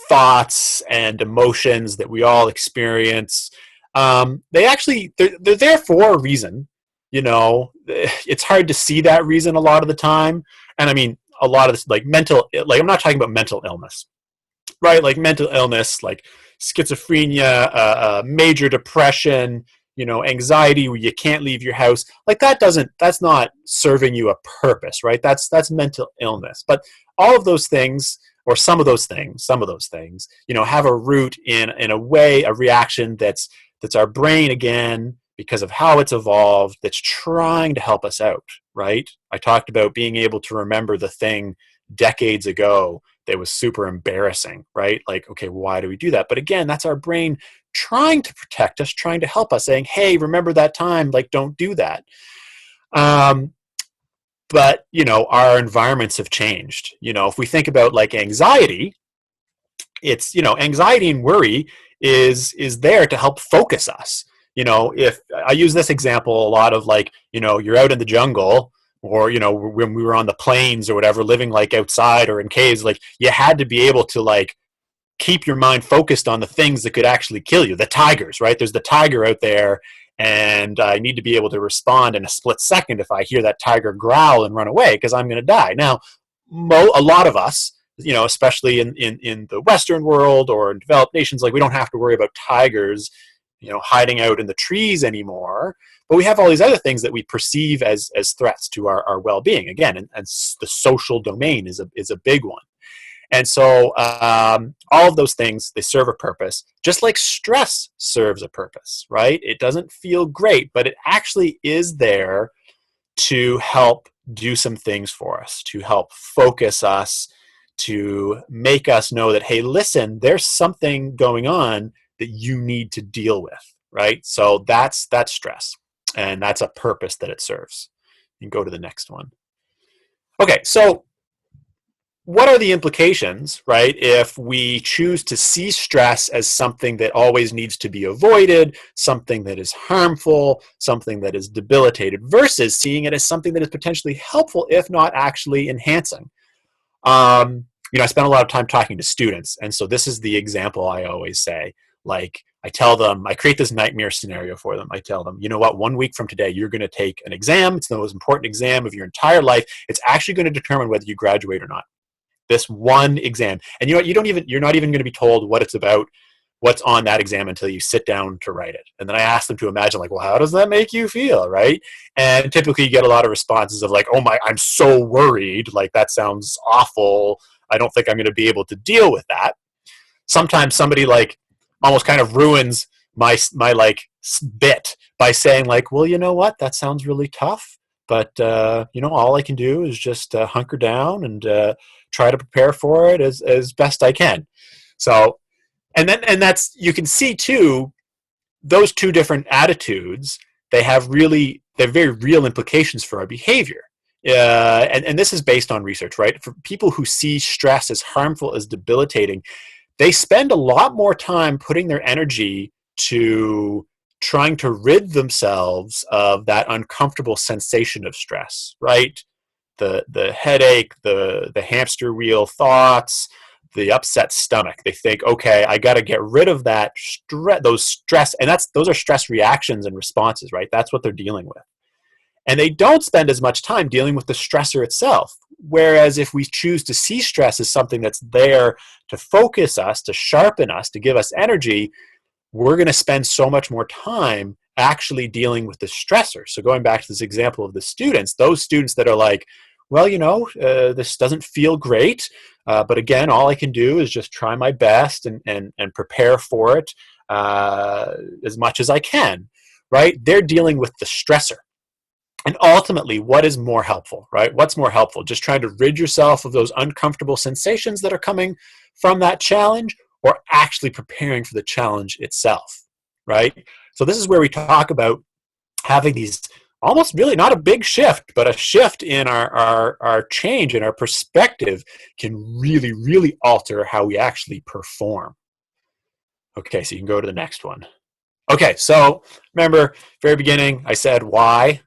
thoughts and emotions that we all experience, they're there for a reason. It's hard to see that reason a lot of the time. And I mean, a lot of this, like I'm not talking about mental illness, right? Like mental illness, like schizophrenia, major depression, anxiety where you can't leave your house, like that's not serving you a purpose, right? That's mental illness. But all of those things, or some of those things, have a root in a reaction that's our brain, again, because of how it's evolved, that's trying to help us out, right? I talked about being able to remember the thing decades ago that was super embarrassing, right? Like, okay, why do we do that? But again, that's our brain trying to protect us, trying to help us, saying, hey, remember that time, like, don't do that. But, our environments have changed. If we think about like anxiety, it's, anxiety and worry is there to help focus us. If I use this example a lot of, like, you're out in the jungle, or, when we were on the plains or whatever, living like outside or in caves, like, you had to be able to, like, keep your mind focused on the things that could actually kill you. The tigers, right? There's the tiger out there, and I need to be able to respond in a split second if I hear that tiger growl and run away, because I'm going to die. Now, a lot of us, especially in the Western world or in developed nations, like, we don't have to worry about tigers, hiding out in the trees anymore. But we have all these other things that we perceive as threats to our well-being. Again, and the social domain is a big one. And so all of those things, they serve a purpose, just like stress serves a purpose, right? It doesn't feel great, but it actually is there to help do some things for us, to help focus us, to make us know that, hey, listen, there's something going on that you need to deal with, right? So that's stress, and that's a purpose that it serves. You can go to the next one. Okay, so what are the implications, right, if we choose to see stress as something that always needs to be avoided, something that is harmful, something that is debilitated, versus seeing it as something that is potentially helpful, if not actually enhancing? I spend a lot of time talking to students, and so this is the example I always say. Like, I tell them, I create this nightmare scenario for them. I tell them, you know what, 1 week from today, you're going to take an exam. It's the most important exam of your entire life. It's actually going to determine whether you graduate or not. This one exam. And you're not even going to be told what it's about, what's on that exam, until you sit down to write it. And then I ask them to imagine, like, well, how does that make you feel, right? And typically you get a lot of responses of like, oh my, I'm so worried. Like, that sounds awful. I don't think I'm going to be able to deal with that. Sometimes somebody, like, almost kind of ruins my like bit by saying, like, well, you know what? That sounds really tough. But, all I can do is just hunker down and try to prepare for it as best I can. So, and that's, you can see too, those two different attitudes, they have very real implications for our behavior. And this is based on research, right? For people who see stress as harmful, as debilitating, they spend a lot more time putting their energy to trying to rid themselves of that uncomfortable sensation of stress, right? The headache, the hamster wheel thoughts, the upset stomach. They think, okay, I got to get rid of that those stress, and those are stress reactions and responses, right? That's what they're dealing with. And they don't spend as much time dealing with the stressor itself. Whereas if we choose to see stress as something that's there to focus us, to sharpen us, to give us energy, we're going to spend so much more time actually dealing with the stressor. So going back to this example of the students, those students that are like, well, this doesn't feel great, but again, all I can do is just try my best and prepare for it as much as I can, right? They're dealing with the stressor. And ultimately, what is more helpful, right? What's more helpful? Just trying to rid yourself of those uncomfortable sensations that are coming from that challenge, or actually preparing for the challenge itself, right? So this is where we talk about having these almost really not a big shift, but a shift in our change and our perspective can really, really alter how we actually perform. Okay, so you can go to the next one. Okay, so remember, very beginning, I said why.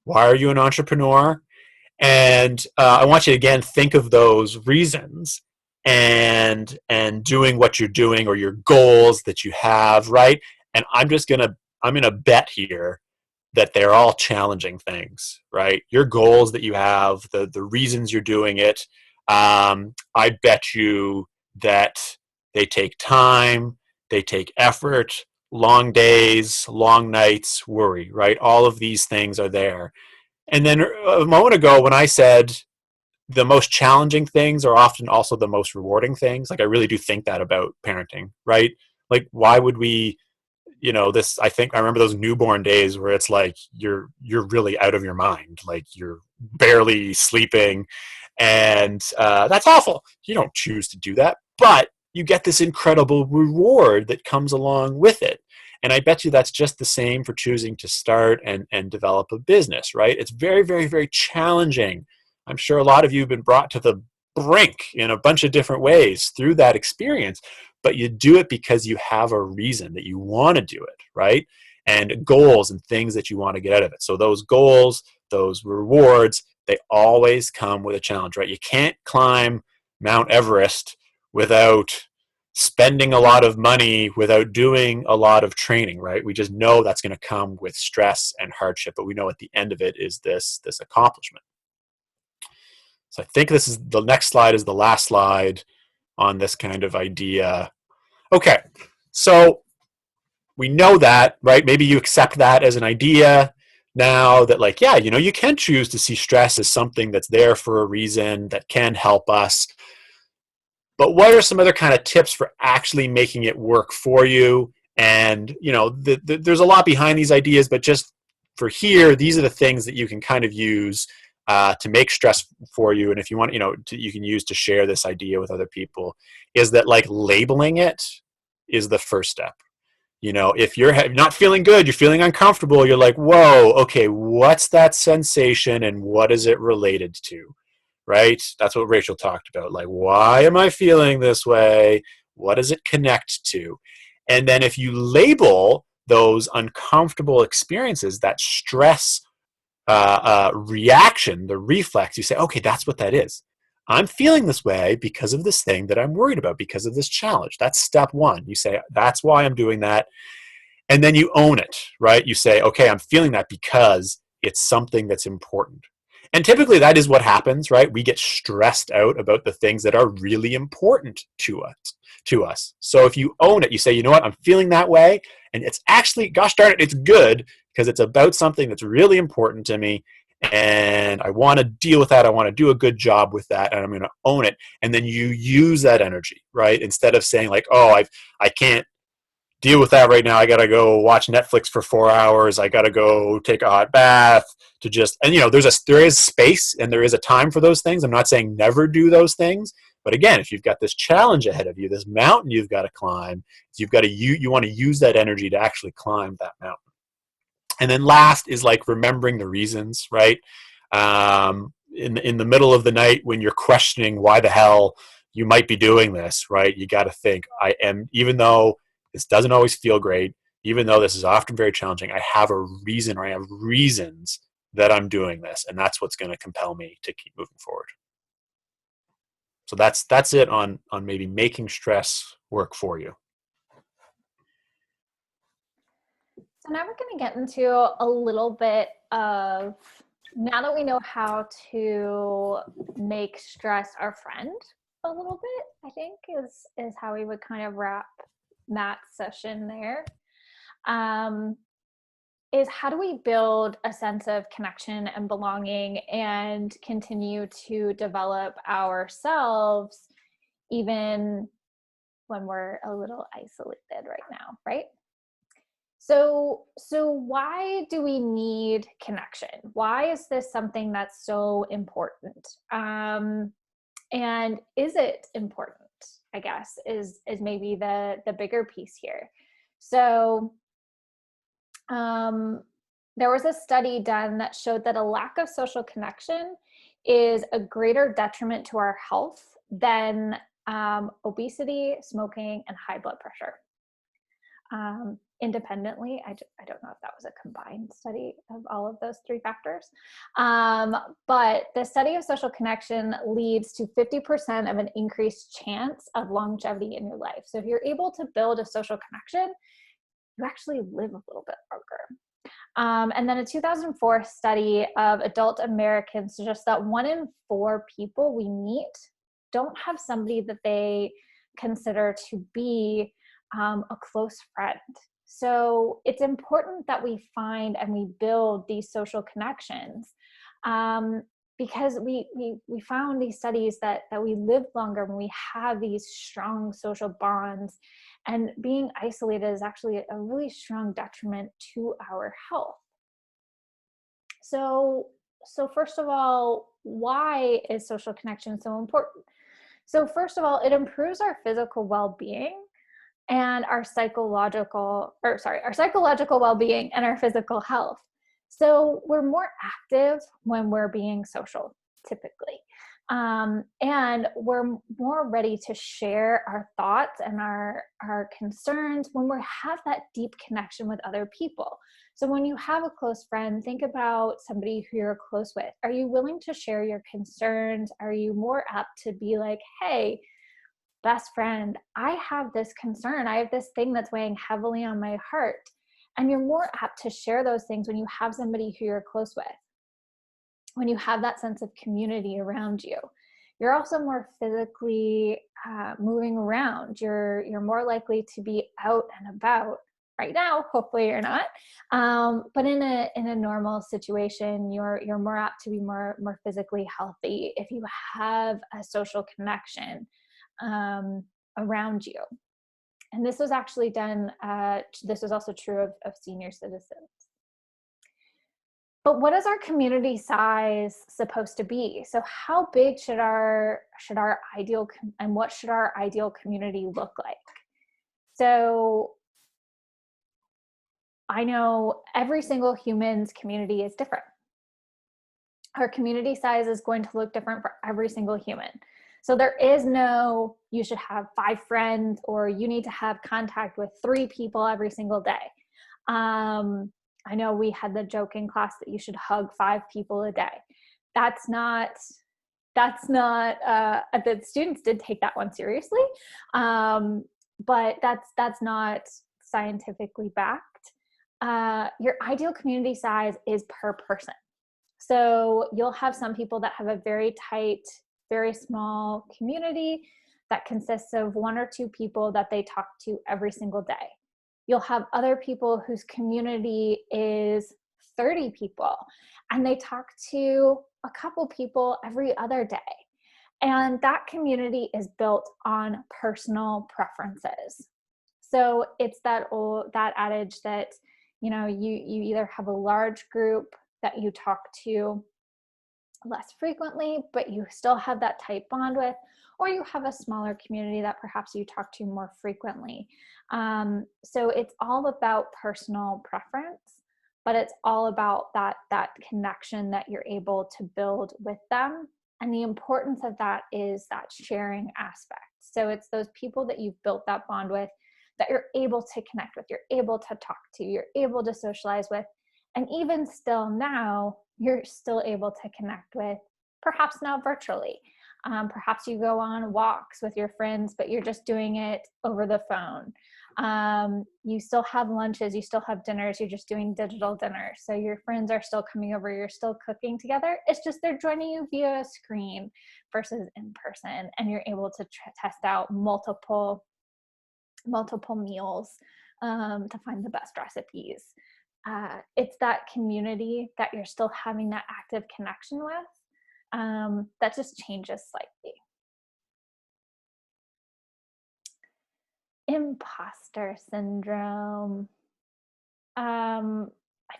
Why are you an entrepreneur? And I want you to, again, think of those reasons and doing what you're doing, or your goals that you have, right? And I'm gonna bet here that they're all challenging things, right? Your goals that you have, the reasons you're doing it, I bet you that they take time, they take effort, long days, long nights, worry, right? All of these things are there. And then a moment ago, when I said the most challenging things are often also the most rewarding things, like I really do think that about parenting, right? Like, why would we, this, I think I remember those newborn days where it's like you're really out of your mind, like you're barely sleeping, and that's awful. You don't choose to do that, but you get this incredible reward that comes along with it. And I bet you that's just the same for choosing to start and develop a business, right? It's very, very, very challenging. I'm sure a lot of you have been brought to the brink in a bunch of different ways through that experience, but you do it because you have a reason that you want to do it, right? And goals and things that you want to get out of it. So those goals, those rewards, they always come with a challenge, right? You can't climb Mount Everest without spending a lot of money, without doing a lot of training, right? We just know that's going to come with stress and hardship, but we know at the end of it is this accomplishment. So I think this is the next slide is the last slide on this kind of idea. Okay, so we know that, right? Maybe you accept that as an idea now that, like, yeah, you can choose to see stress as something that's there for a reason that can help us. But what are some other kind of tips for actually making it work for you? And, there's a lot behind these ideas, but just for here, these are the things that you can kind of use to make stress for you. And if you want, you can use to share this idea with other people, is that, like, labeling it is the first step. If you're not feeling good, you're feeling uncomfortable, you're like, whoa, okay, what's that sensation and what is it related to? Right? That's what Rachel talked about. Like, why am I feeling this way? What does it connect to? And then if you label those uncomfortable experiences, that stress reaction, the reflex, you say, okay, that's what that is. I'm feeling this way because of this thing that I'm worried about, because of this challenge. That's step one. You say, that's why I'm doing that. And then you own it, right? You say, okay, I'm feeling that because it's something that's important. And typically that is what happens, right? We get stressed out about the things that are really important to us. So if you own it, you say, you know what, I'm feeling that way. And it's actually, gosh darn it, it's good because it's about something that's really important to me. And I want to deal with that. I want to do a good job with that. And I'm going to own it. And then you use that energy, right? Instead of saying, like, oh, I can't deal with that right now. I got to go watch Netflix for 4 hours. I got to go take a hot bath to just, and there is space and there is a time for those things. I'm not saying never do those things, but again, if you've got this challenge ahead of you, this mountain you've got to climb, you want to use that energy to actually climb that mountain. And then last is, like, remembering the reasons, right? In the middle of the night when you're questioning why the hell you might be doing this, right? You got to think, even though this doesn't always feel great, even though this is often very challenging, I have a reason, or I have reasons that I'm doing this, and that's what's going to compel me to keep moving forward. So that's it on maybe making stress work for you. So now we're going to get into a little bit of, now that we know how to make stress our friend a little bit, I think is how we would kind of wrap that session there, is how do we build a sense of connection and belonging and continue to develop ourselves even when we're a little isolated right now, right? So why do we need connection? Why is this something that's so important? And is it important, I guess, is maybe the bigger piece here. So there was a study done that showed that a lack of social connection is a greater detriment to our health than obesity, smoking, and high blood pressure. Independently, I don't know if that was a combined study of all of those three factors, but the study of social connection leads to 50% of an increased chance of longevity in your life. So if you're able to build a social connection, you actually live a little bit longer. And then a 2004 study of adult Americans suggests that 1 in 4 people we meet don't have somebody that they consider to be a close friend. So it's important that we find and we build these social connections, because we found these studies that we live longer when we have these strong social bonds, and being isolated is actually a really strong detriment to our health. So first of all, why is social connection so important? So first of all, it improves our physical well-being and our psychological well-being and our physical health. So we're more active when we're being social, typically. And we're more ready to share our thoughts and our concerns when we have that deep connection with other people. So when you have a close friend, think about somebody who you're close with. Are you willing to share your concerns? Are you more apt to be like, hey, best friend, I have this concern. I have this thing that's weighing heavily on my heart. And you're more apt to share those things when you have somebody who you're close with, when you have that sense of community around you. You're also more physically moving around. You're more likely to be out and about. Right now, hopefully you're not. But in a normal situation, you're more apt to be more physically healthy if you have a social connection around you. And this was actually done, this was also true of senior citizens. But what is our community size supposed to be? So how big should our ideal, and what should our ideal community look like? So I know every single human's community is different. Our community size is going to look different for every single human. So there is no, you should have 5 friends, or you need to have contact with 3 people every single day. I know we had the joke in class that you should hug 5 people a day. That's not, the students did take that one seriously. But that's not scientifically backed. Your ideal community size is per person. So you'll have some people that have a very tight, very small community that consists of 1 or 2 people that they talk to every single day. You'll have other people whose community is 30 people and they talk to a couple people every other day. And that community is built on personal preferences. So it's that adage that, you either have a large group that you talk to less frequently, but you still have that tight bond with, or you have a smaller community that perhaps you talk to more frequently. So it's all about personal preference, but it's all about that connection that you're able to build with them. And the importance of that is that sharing aspect. So it's those people that you've built that bond with, that you're able to connect with, you're able to talk to, you're able to socialize with. And even still now, you're still able to connect with, perhaps now virtually. Perhaps you go on walks with your friends, but you're just doing it over the phone. You still have lunches, you still have dinners, you're just doing digital dinners. So your friends are still coming over, you're still cooking together. It's just they're joining you via a screen versus in person. And you're able to test out multiple meals to find the best recipes. It's that community that you're still having that active connection with that just changes slightly. Imposter syndrome. I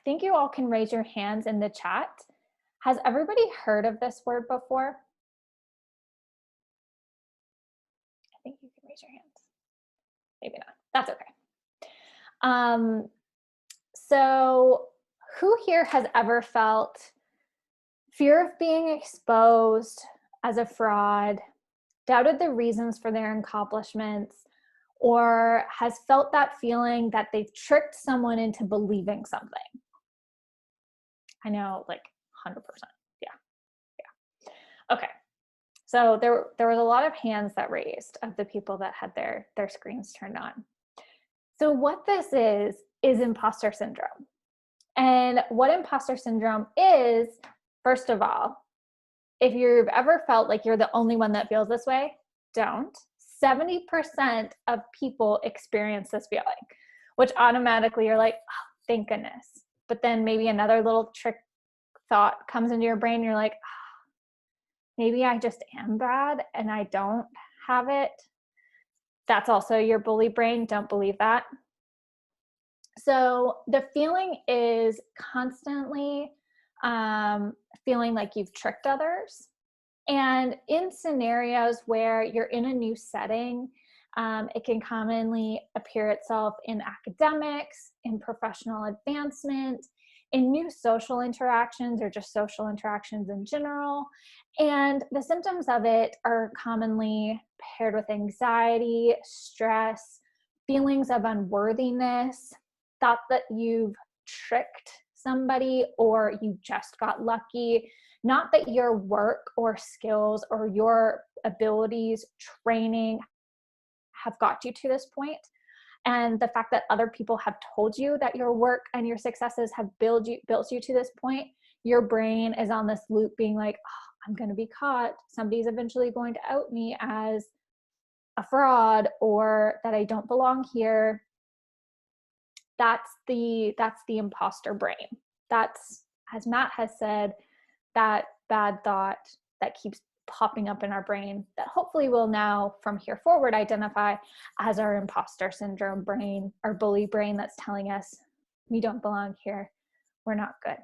think you all can raise your hands in the chat. Has everybody heard of this word before? I think you can raise your hands. Maybe not. That's okay. So who here has ever felt fear of being exposed as a fraud, doubted the reasons for their accomplishments, or has felt that feeling that they've tricked someone into believing something? I know, like 100%. Yeah. Okay. So there was a lot of hands that raised of the people that had their screens turned on. So what this is imposter syndrome. And what imposter syndrome is, first of all, if you've ever felt like you're the only one that feels this way, don't. 70% of people experience this feeling. which automatically you're like, oh, thank goodness. But then maybe another little trick thought comes into your brain. And you're like, oh, maybe I just am bad and I don't have it. That's also your bully brain. Don't believe that. So the feeling is constantly feeling like you've tricked others. And in scenarios where you're in a new setting, it can commonly appear itself in academics, in professional advancement, in new social interactions, or just social interactions in general. And the symptoms of it are commonly paired with anxiety, stress, feelings of unworthiness, thought that you've tricked somebody or you just got lucky, not that your work or skills or your abilities, training have got you to this point. And the fact that other people have told you that your work and your successes have built you to this point, your brain is on this loop being like, oh, I'm going to be caught. Somebody's eventually going to out me as a fraud or that I don't belong here. That's the imposter brain. That's, as Matt has said, that bad thought that keeps popping up in our brain that hopefully we'll now from here forward identify as our imposter syndrome brain, our bully brain that's telling us we don't belong here, we're not good.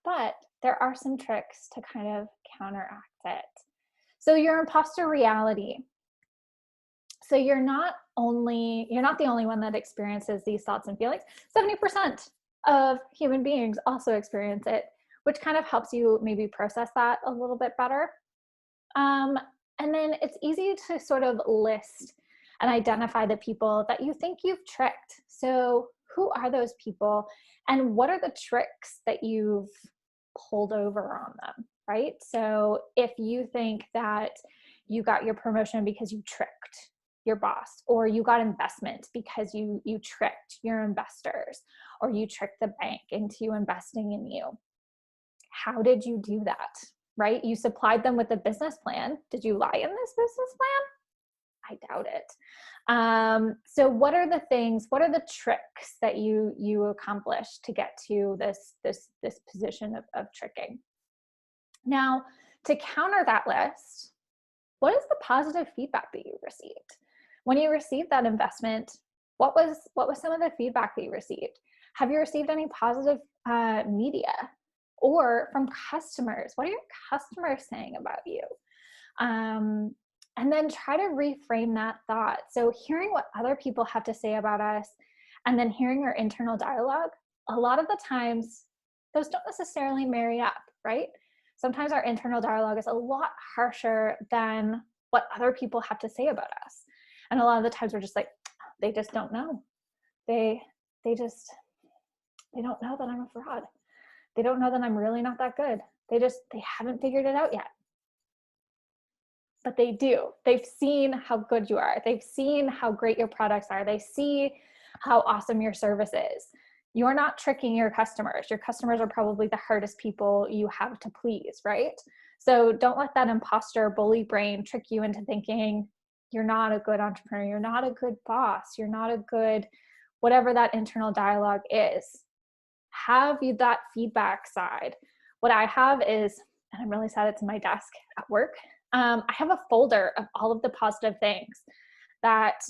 But there are some tricks to kind of counteract it. So your imposter reality. So you're not the only one that experiences these thoughts and feelings. 70% of human beings also experience it, which kind of helps you maybe process that a little bit better. And then it's easy to sort of list and identify the people that you think you've tricked. So who are those people and what are the tricks that you've pulled over on them, right? So if you think that you got your promotion because you tricked your boss, or you got investment because you tricked your investors, or you tricked the bank into investing in you. How did you do that, right? You supplied them with a business plan. Did you lie in this business plan? I doubt it. So what are the things, what are the tricks that you accomplished to get to this position of tricking? Now, to counter that list, what is the positive feedback that you received? When you received that investment, what was some of the feedback that you received? Have you received any positive media or from customers? What are your customers saying about you? And then try to reframe that thought. So hearing what other people have to say about us and then hearing our internal dialogue, a lot of the times those don't necessarily marry up, right? Sometimes our internal dialogue is a lot harsher than what other people have to say about us. And a lot of the times we're just like, they just don't know. They don't know that I'm a fraud. They don't know that I'm really not that good. They haven't figured it out yet. But they do. They've seen how good you are. They've seen how great your products are. They see how awesome your service is. You're not tricking your customers. Your customers are probably the hardest people you have to please, right? So don't let that imposter bully brain trick you into thinking you're not a good entrepreneur. You're not a good boss. You're not a good, whatever that internal dialogue is. Have you that feedback side. What I have is, and I'm really sad it's in my desk at work, I have a folder of all of the positive things that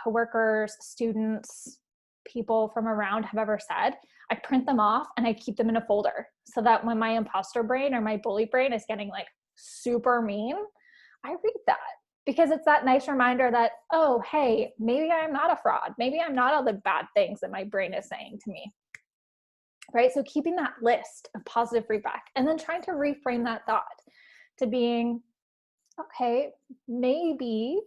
coworkers, students, people from around have ever said. I print them off and I keep them in a folder so that when my imposter brain or my bully brain is getting like super mean, I read that because it's that nice reminder that, oh, hey, maybe I'm not a fraud. Maybe I'm not all the bad things that my brain is saying to me. Right? So keeping that list of positive feedback and then trying to reframe that thought to being, okay, maybe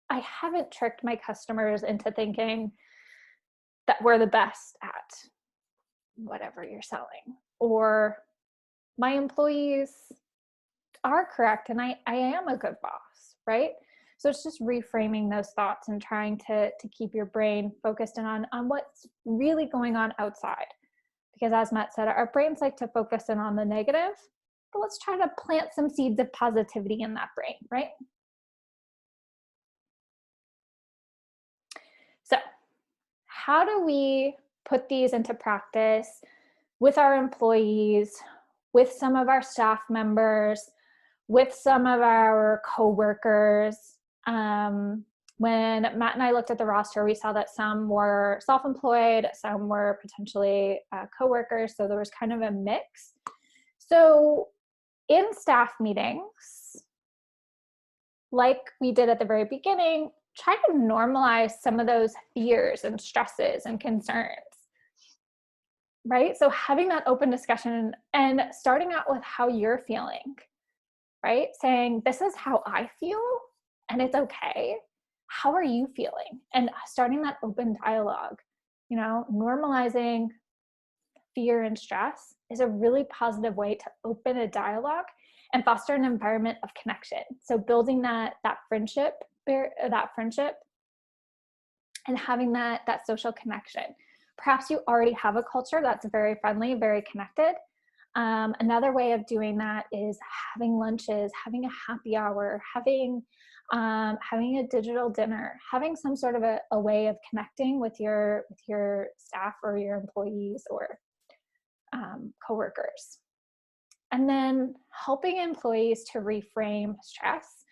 I haven't tricked my customers into thinking that we're the best at whatever you're selling, or my employees are correct and I am a good boss, right? So it's just reframing those thoughts and trying to keep your brain focused on what's really going on outside. Because as Matt said, our brains like to focus in on the negative, but let's try to plant some seeds of positivity in that brain, right? So how do we put these into practice with our employees, with some of our staff members, with some of our coworkers? When Matt and I looked at the roster, we saw that some were self-employed, some were potentially coworkers, so there was kind of a mix. So in staff meetings, like we did at the very beginning, try to normalize some of those fears and stresses and concerns, right? So having that open discussion and starting out with how you're feeling, right? Saying, this is how I feel and it's okay. How are you feeling? And starting that open dialogue, normalizing fear and stress is a really positive way to open a dialogue and foster an environment of connection. So building that friendship and having that social connection. Perhaps you already have a culture that's very friendly, very connected. Another way of doing that is having lunches, having a happy hour, having a digital dinner, having some sort of a way of connecting with your staff or your employees or coworkers. And then helping employees to reframe stress.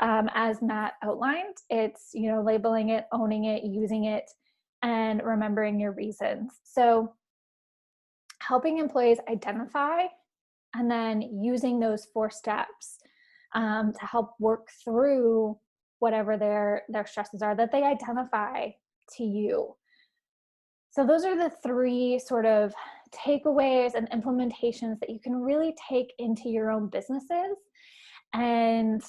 As Matt outlined, it's, labeling it, owning it, using it, and remembering your reasons. So helping employees identify and then using those 4 steps to help work through whatever their stresses are that they identify to you. So those are the 3 sort of takeaways and implementations that you can really take into your own businesses, and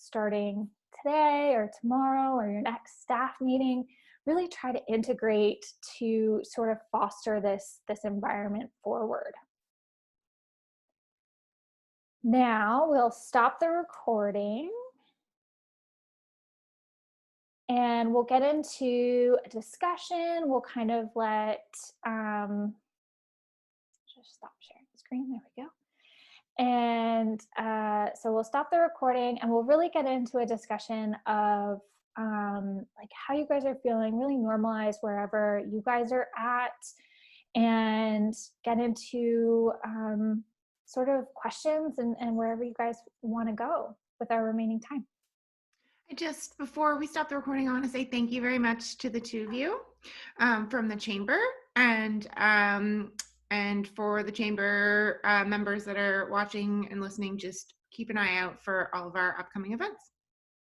starting today or tomorrow or your next staff meeting, really try to integrate to sort of foster this environment forward. Now we'll stop the recording and we'll get into a discussion. We'll kind of just stop sharing the screen. There we go. And so we'll stop the recording and we'll really get into a discussion of like how you guys are feeling, really normalize wherever you guys are at, and get into sort of questions and wherever you guys want to go with our remaining time. Before we stop the recording, I want to say thank you very much to the 2 of you from the chamber, and for the chamber members that are watching and listening, just keep an eye out for all of our upcoming events.